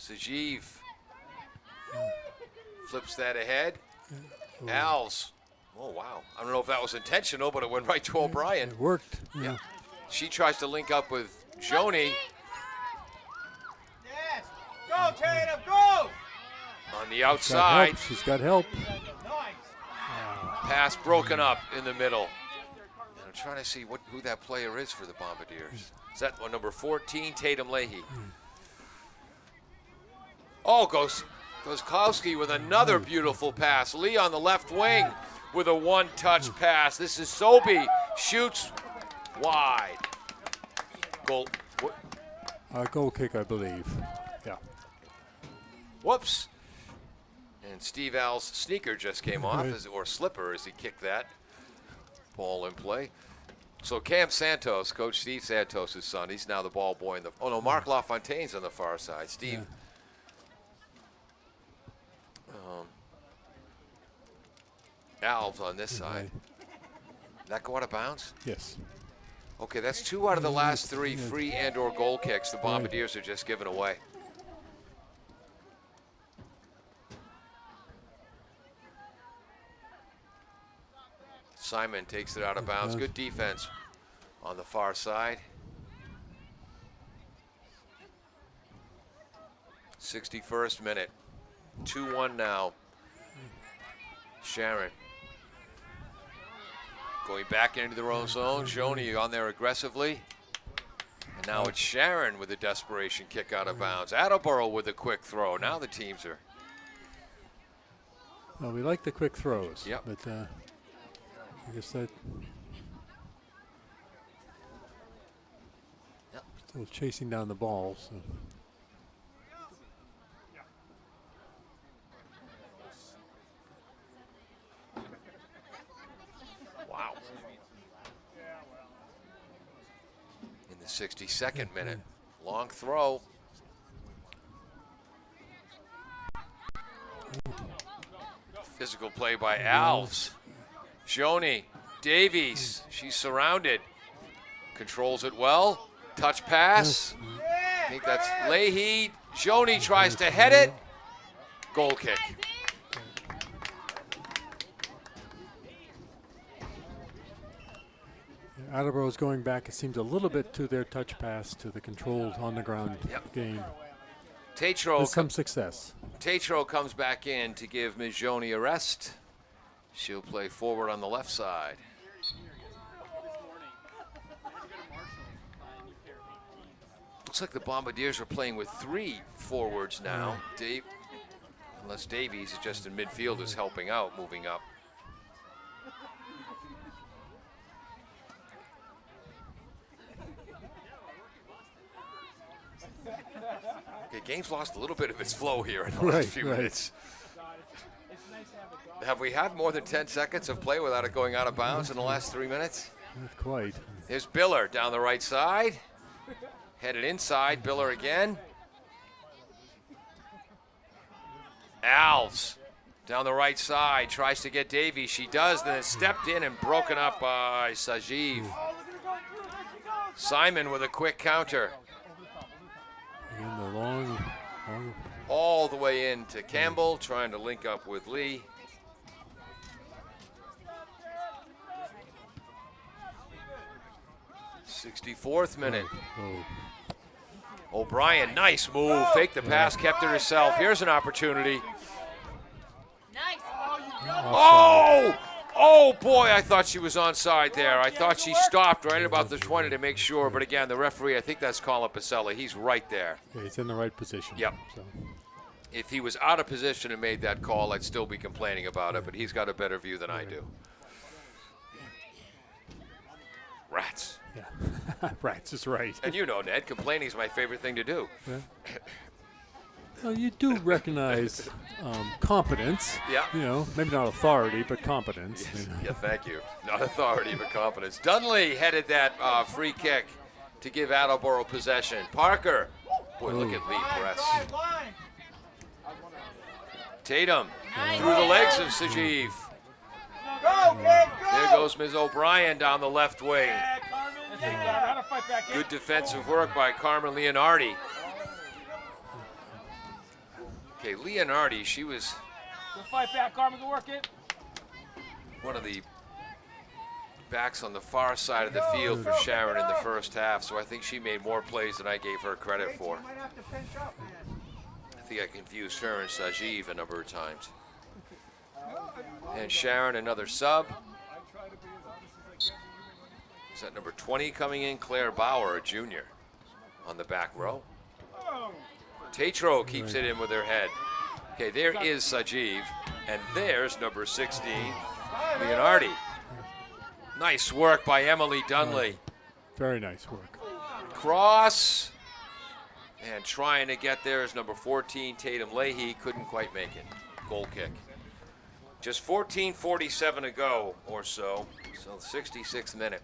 Sajiv flips that ahead. Alves. Oh, wow. I don't know if that was intentional, but it went right to O'Brien. It worked. Yeah. She tries to link up with Joni. Yes. Go, Tatum, go. On the outside. She's got help. Nice. Pass broken up in the middle. And I'm trying to see who that player is for the Bombardiers. Is that one, number 14, Tatum Leahy? Oh, goes Klowski with another beautiful pass. Lee on the left wing with a one-touch pass. This is Sobey. Shoots wide. Goal. Goal kick, I believe. Yeah. Whoops. And Steve Al's sneaker just came off, or slipper, as he kicked that ball in play. So Cam Santos, Coach Steve Santos' son, he's now the ball boy in the. Oh no, Mark LaFontaine's on the far side. Steve. Yeah. Alves on this side. Did that go out of bounds? Yes. Okay, that's 2 out of the last 3 free and/or goal kicks the Bombardiers are just giving away. Simon takes it out of bounds. Good defense on the far side. 61st minute. 2-1 now. Sharon. Going back into their own zone. Joni on there aggressively. And now it's Sharon with a desperation kick out of bounds. Attleboro with a quick throw. Now the teams are. Well, we like the quick throws. Yep. But I guess that. Yep. Still chasing down the ball. So. Wow. In the 62nd minute. Long throw. Physical play by Alves. Joni Davies. She's surrounded. Controls it well. Touch pass. I think that's Leahy. Joni tries to head it. Goal kick. Attleboro's going back, it seems, a little bit to their touch pass, to the controlled on-the-ground game. Tatro, With some success. Tatro comes back in to give Ms. Joni a rest. She'll play forward on the left side. Looks like the Bombardiers are playing with 3 forwards now. Unless Davies is just in midfield is helping out, moving up. Okay, game's lost a little bit of its flow here in the last few minutes. Have we had more than 10 seconds of play without it going out of bounds in the last 3 minutes? Not quite. Here's Biller down the right side. Headed inside, Biller again. Alves down the right side, tries to get Davies. She does, then it's stepped in and broken up by Sajiv. Simon with a quick counter. Again, the long. All the way into Campbell, trying to link up with Lee. '64th minute. O'Brien, nice move. Faked the pass, kept it herself. Here's an opportunity. Nice. Oh! Oh, boy, I thought she was onside there. I thought she stopped right about the 20 to make sure. But again, the referee, I think that's Colin Pacelli. He's right there. Yeah, he's in the right position. Yep. So. If he was out of position and made that call, I'd still be complaining about it. But he's got a better view than I do. Rats. Yeah. Rats is right. And you know, Ned, complaining is my favorite thing to do. Yeah. Well, you do recognize competence. Yeah. You know, maybe not authority, but competence. Yes. You know. Yeah, thank you. Not authority, but confidence. Dunley headed that free kick to give Attleboro possession. Parker. Boy, look at Lee press. Tatum through the legs of Sajiv. Go, kid, go. There goes Ms. O'Brien down the left wing. Good defensive work by Carmen Leonardi. Okay, Leonardi, she was Go fight back, Carmen. Go work it. one of the backs on the far side of the field for Sharon in the first half, so I think she made more plays than I gave her credit for. You might have to pinch up, man. I think I confused her and Sajiv a number of times. And Sharon, another sub. Is that number 20 coming in? Claire Bauer, a junior, on the back row. Tatro keeps it in with her head. Okay, there is Sajiv, and there's number 16, Leonardi. Nice work by Emily Dunley. Very nice work. Cross. And trying to get there is number 14, Tatum Leahy. Couldn't quite make it. Goal kick. Just 14:47 to go or so. So 66th minute.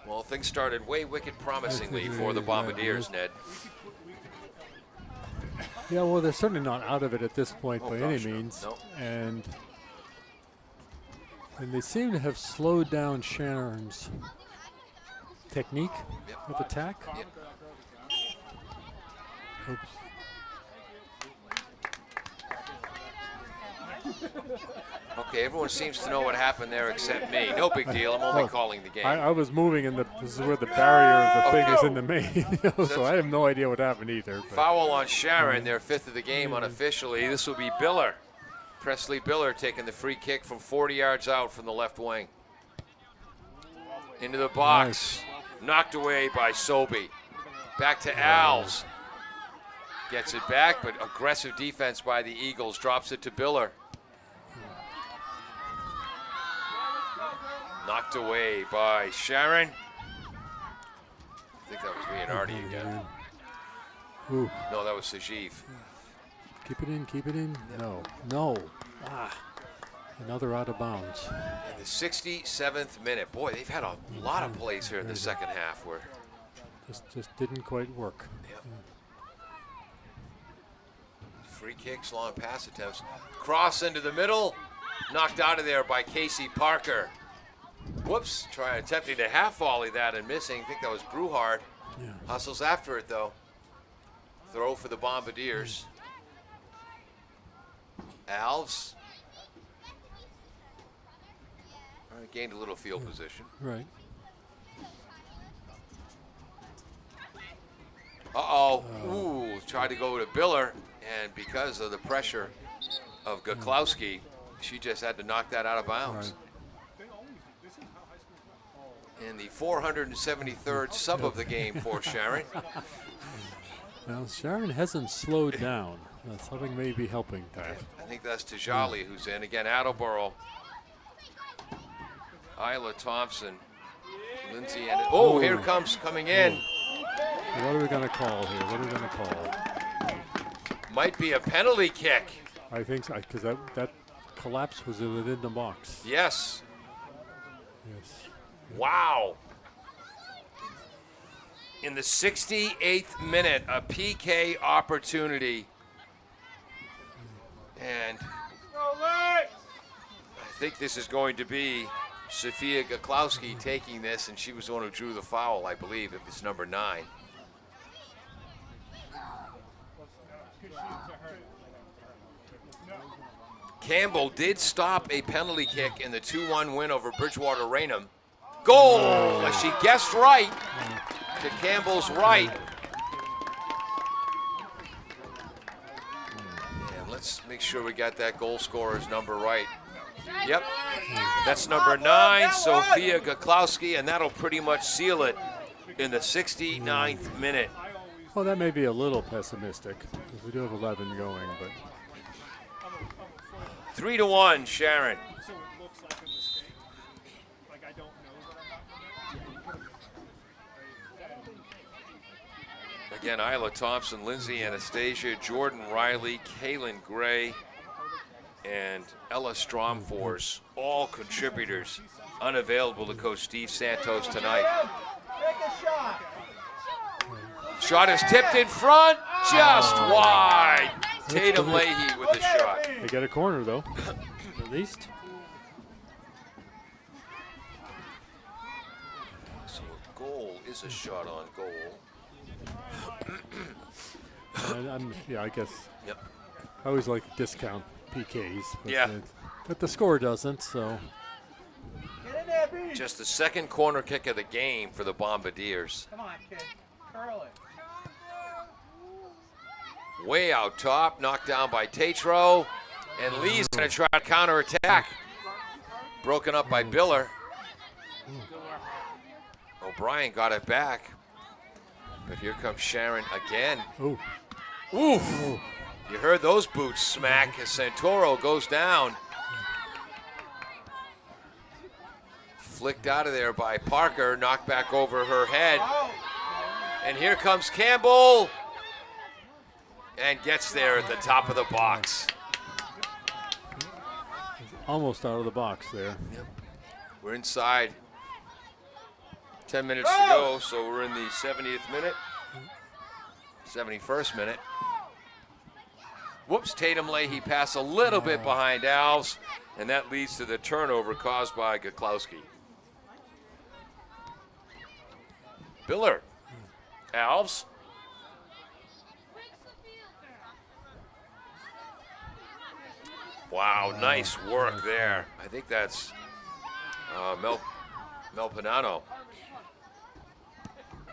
Well, things started way wicked promisingly for the Bombardiers, Ned. Yeah, well, they're certainly not out of it at this point by any gosh, no. means. No. And they seem to have slowed down Sharon's technique of attack. Yep. Oops. Okay, everyone seems to know what happened there except me. No big deal. I'm only calling the game. I was moving in this is where the barrier of the thing is in the main, so That's- I have no idea what happened either. But Foul on Sharon, their 5th of the game unofficially. This will be Biller. Presley Biller taking the free kick from 40 yards out from the left wing. Into the box. Knocked away by Sobey. Back to Alves. Gets it back, but aggressive defense by the Eagles. Drops it to Biller. Knocked away by Sharon. I think that was Leonardi again. Ooh, No, that was Sajiv. keep it in, keep it in. No. Another out of bounds. In the 67th minute. Boy, they've had a lot of plays here in the second half where Just didn't quite work. free kicks, long pass attempts. Cross into the middle. Knocked out of there by Casey Parker. Whoops, attempting to half volley that and missing. I think that was Bruhard. Yeah. Hustles after it though. Throw for the Bombardiers. Alves. All right, gained a little field position. Right. Uh-oh. Ooh, tried to go to Biller, and because of the pressure of Goklowski, she just had to knock that out of bounds. Right. And the 473rd sub of the game for Sharon. Well, Sharon hasn't slowed down. Something may be helping that. I think that's Tajali who's in. Again, Attleboro. Isla Thompson. Lindsay and here comes coming in. What are we going to call here? What are we going to call? Might be a penalty kick. I think so, because that collapse was within the box. Yes. Yes. Wow. In the 68th minute, a PK opportunity. And I think this is going to be Sophia Goklowski taking this, and she was the one who drew the foul, I believe, if it's number 9. Campbell did stop a penalty kick in the 2-1 win over Bridgewater Raynham. Goal! As she guessed right to Campbell's right. And let's make sure we got that goal scorer's number right. Yep, that's number 9, Sophia Goklowski, and that'll pretty much seal it in the 69th minute. Well, that may be a little pessimistic, because we do have 11 going, but 3-1, Sharon. Again, Isla Thompson, Lindsay Anastasia, Jordan Riley, Kaylin Gray, and Ella Stromfors, all contributors unavailable to Coach Steve Santos tonight. Take a shot. Shot is tipped in front, just wide. Tatum Leahy with the shot. they get a corner, though, at least. So a goal is a shot on goal. I guess Yep. I always like to discount PKs. But Yeah. But the score doesn't, so. Get in there, B. Just the second corner kick of the game for the Bombardiers. Come on, kid. Curl it. Way out top, knocked down by Tatro. And Lee's going to try to counterattack. Broken up by Biller. O'Brien got it back. But here comes Sharon again. Oh. Oof. Oh. You heard those boots smack as Santoro goes down. Flicked out of there by Parker, knocked back over her head. And here comes Campbell. And gets there at the top of the box. Almost out of the box there. Yep. We're inside. 10 minutes to go, so we're in the 70th minute. 71st minute. Whoops, Tatum Leahy pass a little bit behind Alves, and that leads to the turnover caused by Goklowski. Biller. Alves. Wow, nice work there. I think that's Mel Panano.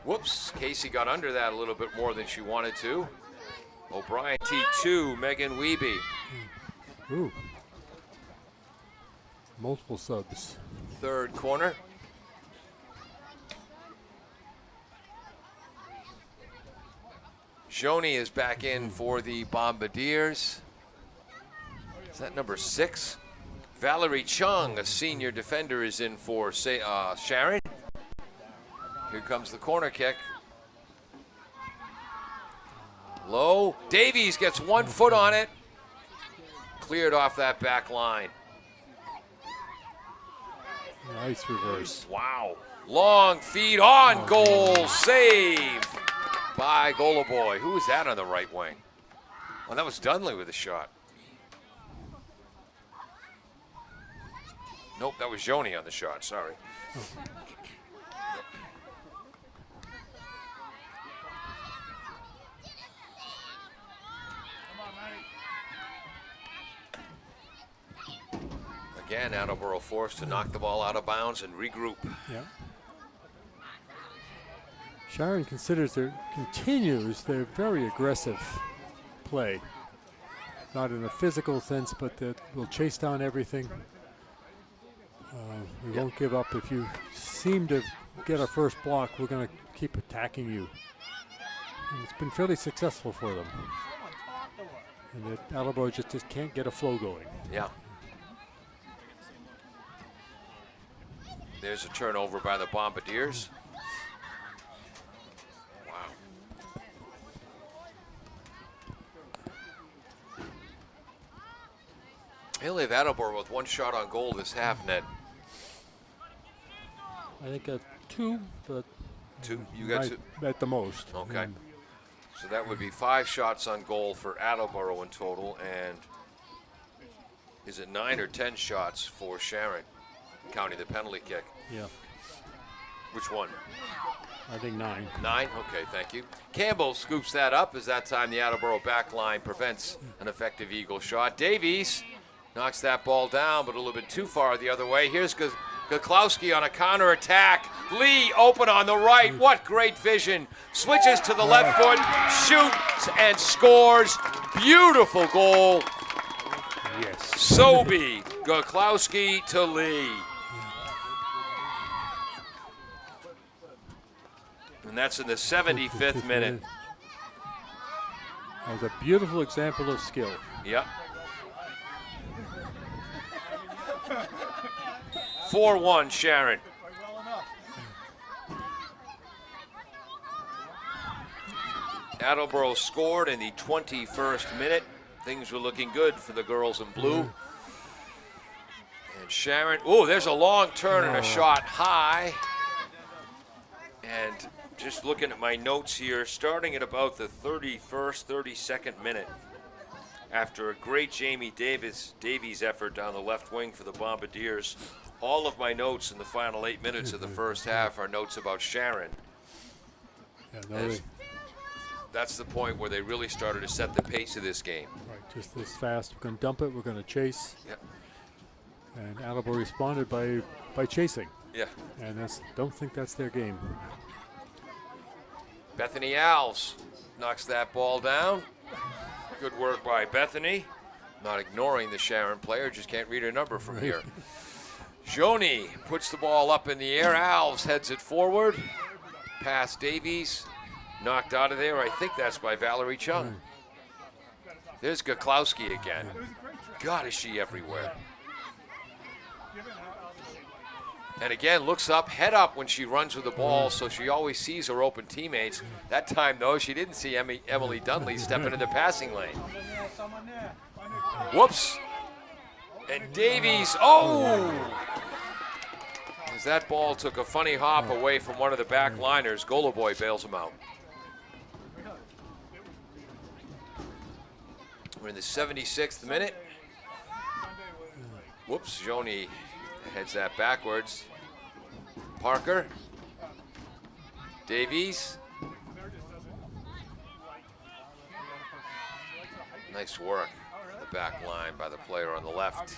Whoops, Casey got under that a little bit more than she wanted to. O'Brien T2, Megan Wiebe. Ooh. Multiple subs. Third corner. Joni is back in for the Bombardiers. Is that number 6? Valerie Chung, a senior defender, is in for Sharon. Here comes the corner kick. Low. Davies gets 1 foot on it. Cleared off that back line. Nice reverse. Wow. Long feed on goal. Save by Golaboy. Who was that on the right wing? Well, that was Dunley with a shot. Nope, that was Joni on the shot. Sorry. Again, Attleboro forced to knock the ball out of bounds and regroup. Yeah. Sharon continues their very aggressive play. Not in a physical sense, but that will chase down everything. We won't give up. If you seem to get a first block, we're going to keep attacking you. And it's been fairly successful for them. And that Attleboro just can't get a flow going. Yeah. There's a turnover by the Bombardiers. Wow. They only have Attleboro with 1 shot on goal this half, Ned. I think 2, but 2. You got 2? At the most. Okay. So that would be 5 shots on goal for Attleboro in total, and is it 9 or 10 shots for Sharon, counting the penalty kick? Yeah. Which one? I think 9. 9? Okay, thank you. Campbell scoops that up as that time the Attleboro back line prevents an effective Eagle shot. Davies knocks that ball down, but a little bit too far the other way. Here's Goklowski on a counterattack. Lee open on the right. What great vision. Switches to the left foot, shoots and scores. Beautiful goal. Yes. Sobey, Goklowski to Lee. And that's in the 75th minute. That was a beautiful example of skill. Yep. 4-1 Sharon. Attleboro scored in the 21st minute. Things were looking good for the girls in blue. And Sharon, oh, there's a long turn and a shot high. And just looking at my notes here, starting at about the 31st, 32nd minute, after a great Jamie Davies effort down the left wing for the Bombardiers, all of my notes in the final 8 minutes of the first half are notes about Sharon. Yeah, no, that's the point where they really started to set the pace of this game. Right, just this fast. We're going to dump it. We're going to chase. Yeah. And Attleboro responded by chasing. Yeah. And don't think that's their game. Bethany Alves knocks that ball down. Good work by Bethany. Not ignoring the Sharon player, just can't read her number from here. Joni puts the ball up in the air. Alves heads it forward. Pass Davies. Knocked out of there. I think that's by Valerie Chung. There's Goklowski again. God, is she everywhere. And again, looks up, head up when she runs with the ball, so she always sees her open teammates. That time, though, she didn't see Emily Dudley step into the passing lane. Whoops. And Davies, as that ball took a funny hop away from one of the back liners, Goloboy bails him out. We're in the 76th minute. Whoops, Joni heads that backwards. Parker. Davies. Nice work on the back line by the player on the left.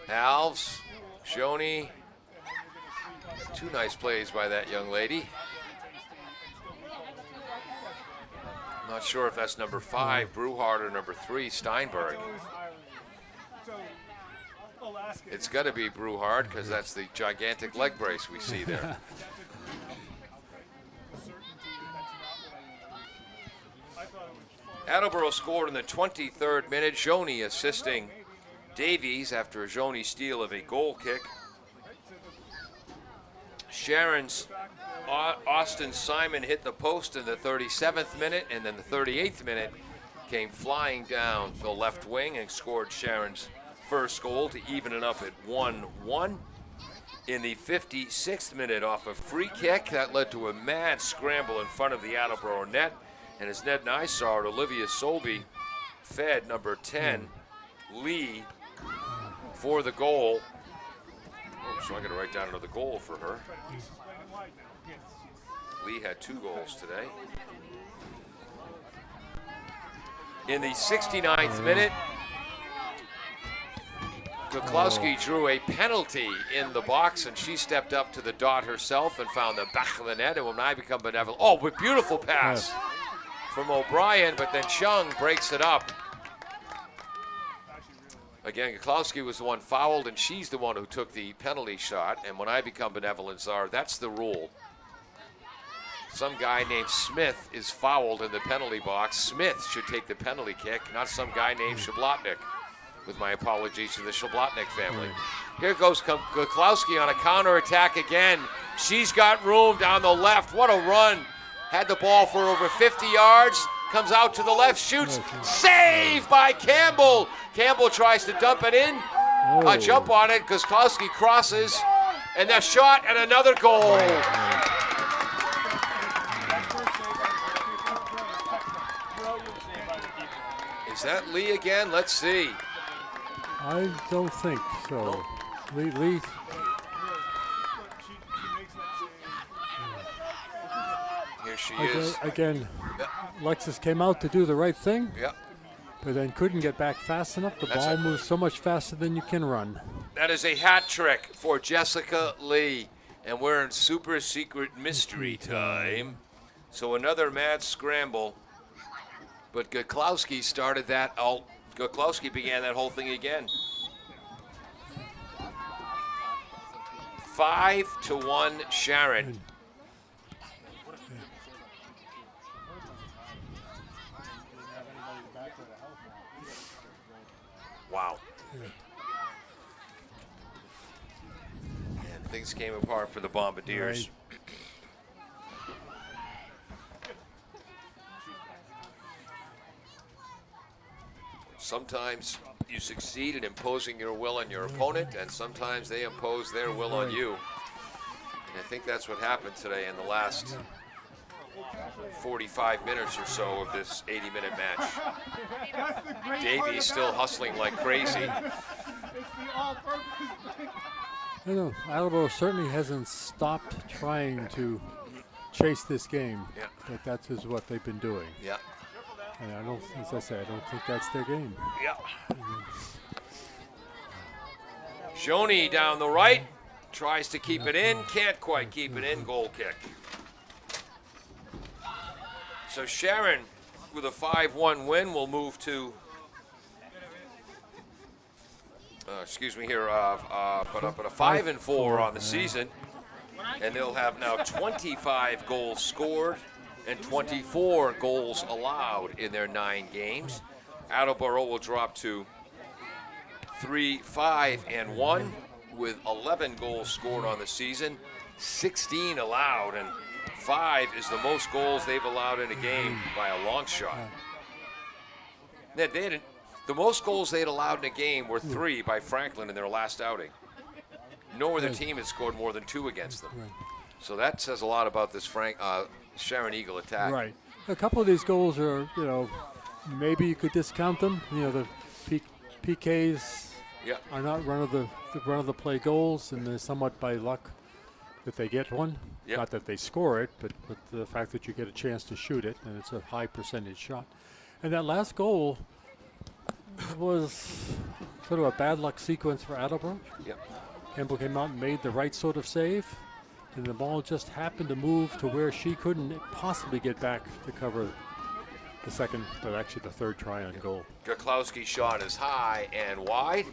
Alves, Joni. Two nice plays by that young lady. Not sure if that's number 5, Bruhard, or number 3, Steinberg. It's got to be Bruhard because that's the gigantic leg brace we see there. Attleboro scored in the 23rd minute. Joni assisting Davies after a Joni steal of a goal kick. Sharon's Austin Simon hit the post in the 37th minute, and then the 38th minute came flying down the left wing and scored Sharon's first goal to even it up at 1-1. In the 56th minute, off a free kick, that led to a mad scramble in front of the Attleboro net. And as Ned and I saw it, Olivia Solby fed number 10, Lee, for the goal. Oh, so I got to write down another goal for her. Lee had 2 goals today. In the 69th minute, Goklowski drew a penalty in the box, and she stepped up to the dot herself and found the back of the net. And when I become benevolent, with beautiful pass from O'Brien, but then Chung breaks it up. Again, Goklowski was the one fouled, and she's the one who took the penalty shot. And when I become benevolent, Czar, that's the rule. Some guy named Smith is fouled in the penalty box. Smith should take the penalty kick, not some guy named Shablotnik. With my apologies to the Shablotnik family. Here goes Goklowski on a counterattack again. She's got room down the left. What a run. Had the ball for over 50 yards. Comes out to the left, shoots. Saved by Campbell. Campbell tries to dump it in. A jump on it. Goklowski crosses. And a shot and another goal. Is that Lee again? Let's see. I don't think so. Lee. Here she is. Again, Alexis came out to do the right thing, Yep. but then couldn't get back fast enough. The ball moves so much faster than you can run. That is a hat trick for Jessica Lee. And we're in super secret mystery time. So another mad scramble. But Goklowski started that out. Goklowski began that whole thing again. 5-1 Sharon. Wow. And things came apart for the Bombardiers. Sometimes you succeed in imposing your will on your opponent, and sometimes they impose their will on you. And I think that's what happened today in the last 45 minutes or so of this 80-minute match. Davies still hustling like crazy. I know Attleboro certainly hasn't stopped trying to chase this game. Yeah. But that is what they've been doing. Yeah. And I don't, as I say, I don't think that's their game. Yeah. Shoney down the right. Tries to keep it in. Can't quite keep it in. Goal kick. So Sharon, with a 5-1 win, will move to, but a 5-4 on the season. And they'll have now 25 goals scored and 24 goals allowed in their 9 games. Attleboro will drop to 3-5-1 with 11 goals scored on the season, 16 allowed, and 5 is the most goals they've allowed in a game by a long shot. The most goals they had allowed in a game were 3 by Franklin in their last outing. No other team had scored more than 2 against them. So that says a lot about this Sharon Eagle attack. Right. A couple of these goals are, maybe you could discount them. The PKs are not run of the play goals, and they're somewhat by luck that they get one. Yep. Not that they score it, but the fact that you get a chance to shoot it, and it's a high percentage shot. And that last goal was sort of a bad luck sequence for Attleboro. Yep. Campbell came out and made the right sort of save, and the ball just happened to move to where she couldn't possibly get back to cover the second, but actually the third try on goal. Gaklowski's shot is high and wide,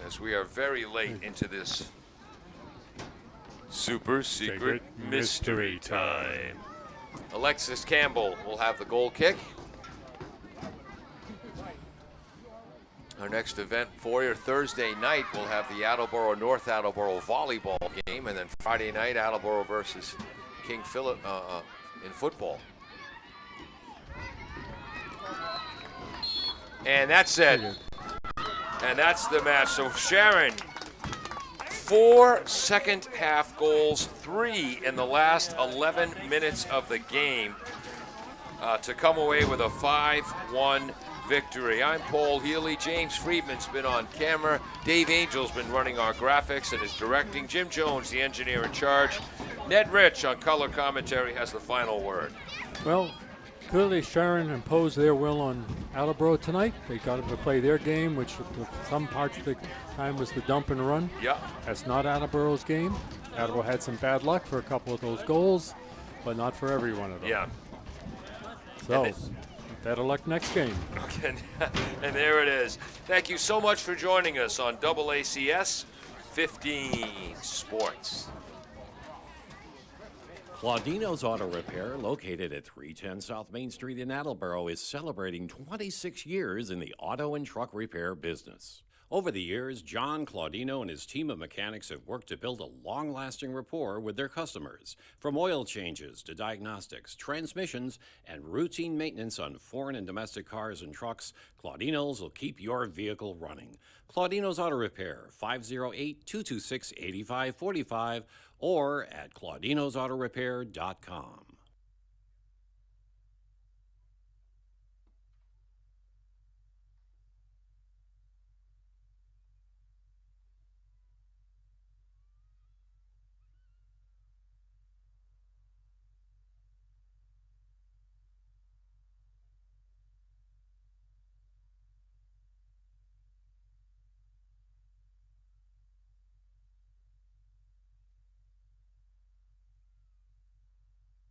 as we are very late into this super secret mystery time. Alexis Campbell will have the goal kick. Our next event for you, Thursday night, we'll have the Attleboro-North Attleboro volleyball game, and then Friday night, Attleboro versus King Philip in football. And that's it. And that's the match. So Sharon, 4 second-half goals, 3 in the last 11 minutes of the game to come away with a 5-1 victory. I'm Paul Healy. James Friedman's been on camera. Dave Angel's been running our graphics and is directing. Jim Jones, the engineer in charge. Ned Rich on color commentary has the final word. Well, clearly Sharon imposed their will on Attleboro tonight. They got them to play their game, which some parts of the time was the dump and run. Yeah. That's not Attleboro's game. Attleboro had some bad luck for a couple of those goals, but not for every one of them. Yeah. So, better luck next game. And there it is. Thank you so much for joining us on AACS 15 Sports. Claudino's Auto Repair, located at 310 South Main Street in Attleboro, is celebrating 26 years in the auto and truck repair business. Over the years, John Claudino and his team of mechanics have worked to build a long-lasting rapport with their customers. From oil changes to diagnostics, transmissions, and routine maintenance on foreign and domestic cars and trucks, Claudino's will keep your vehicle running. Claudino's Auto Repair, 508-226-8545, or at claudinosautorepair.com.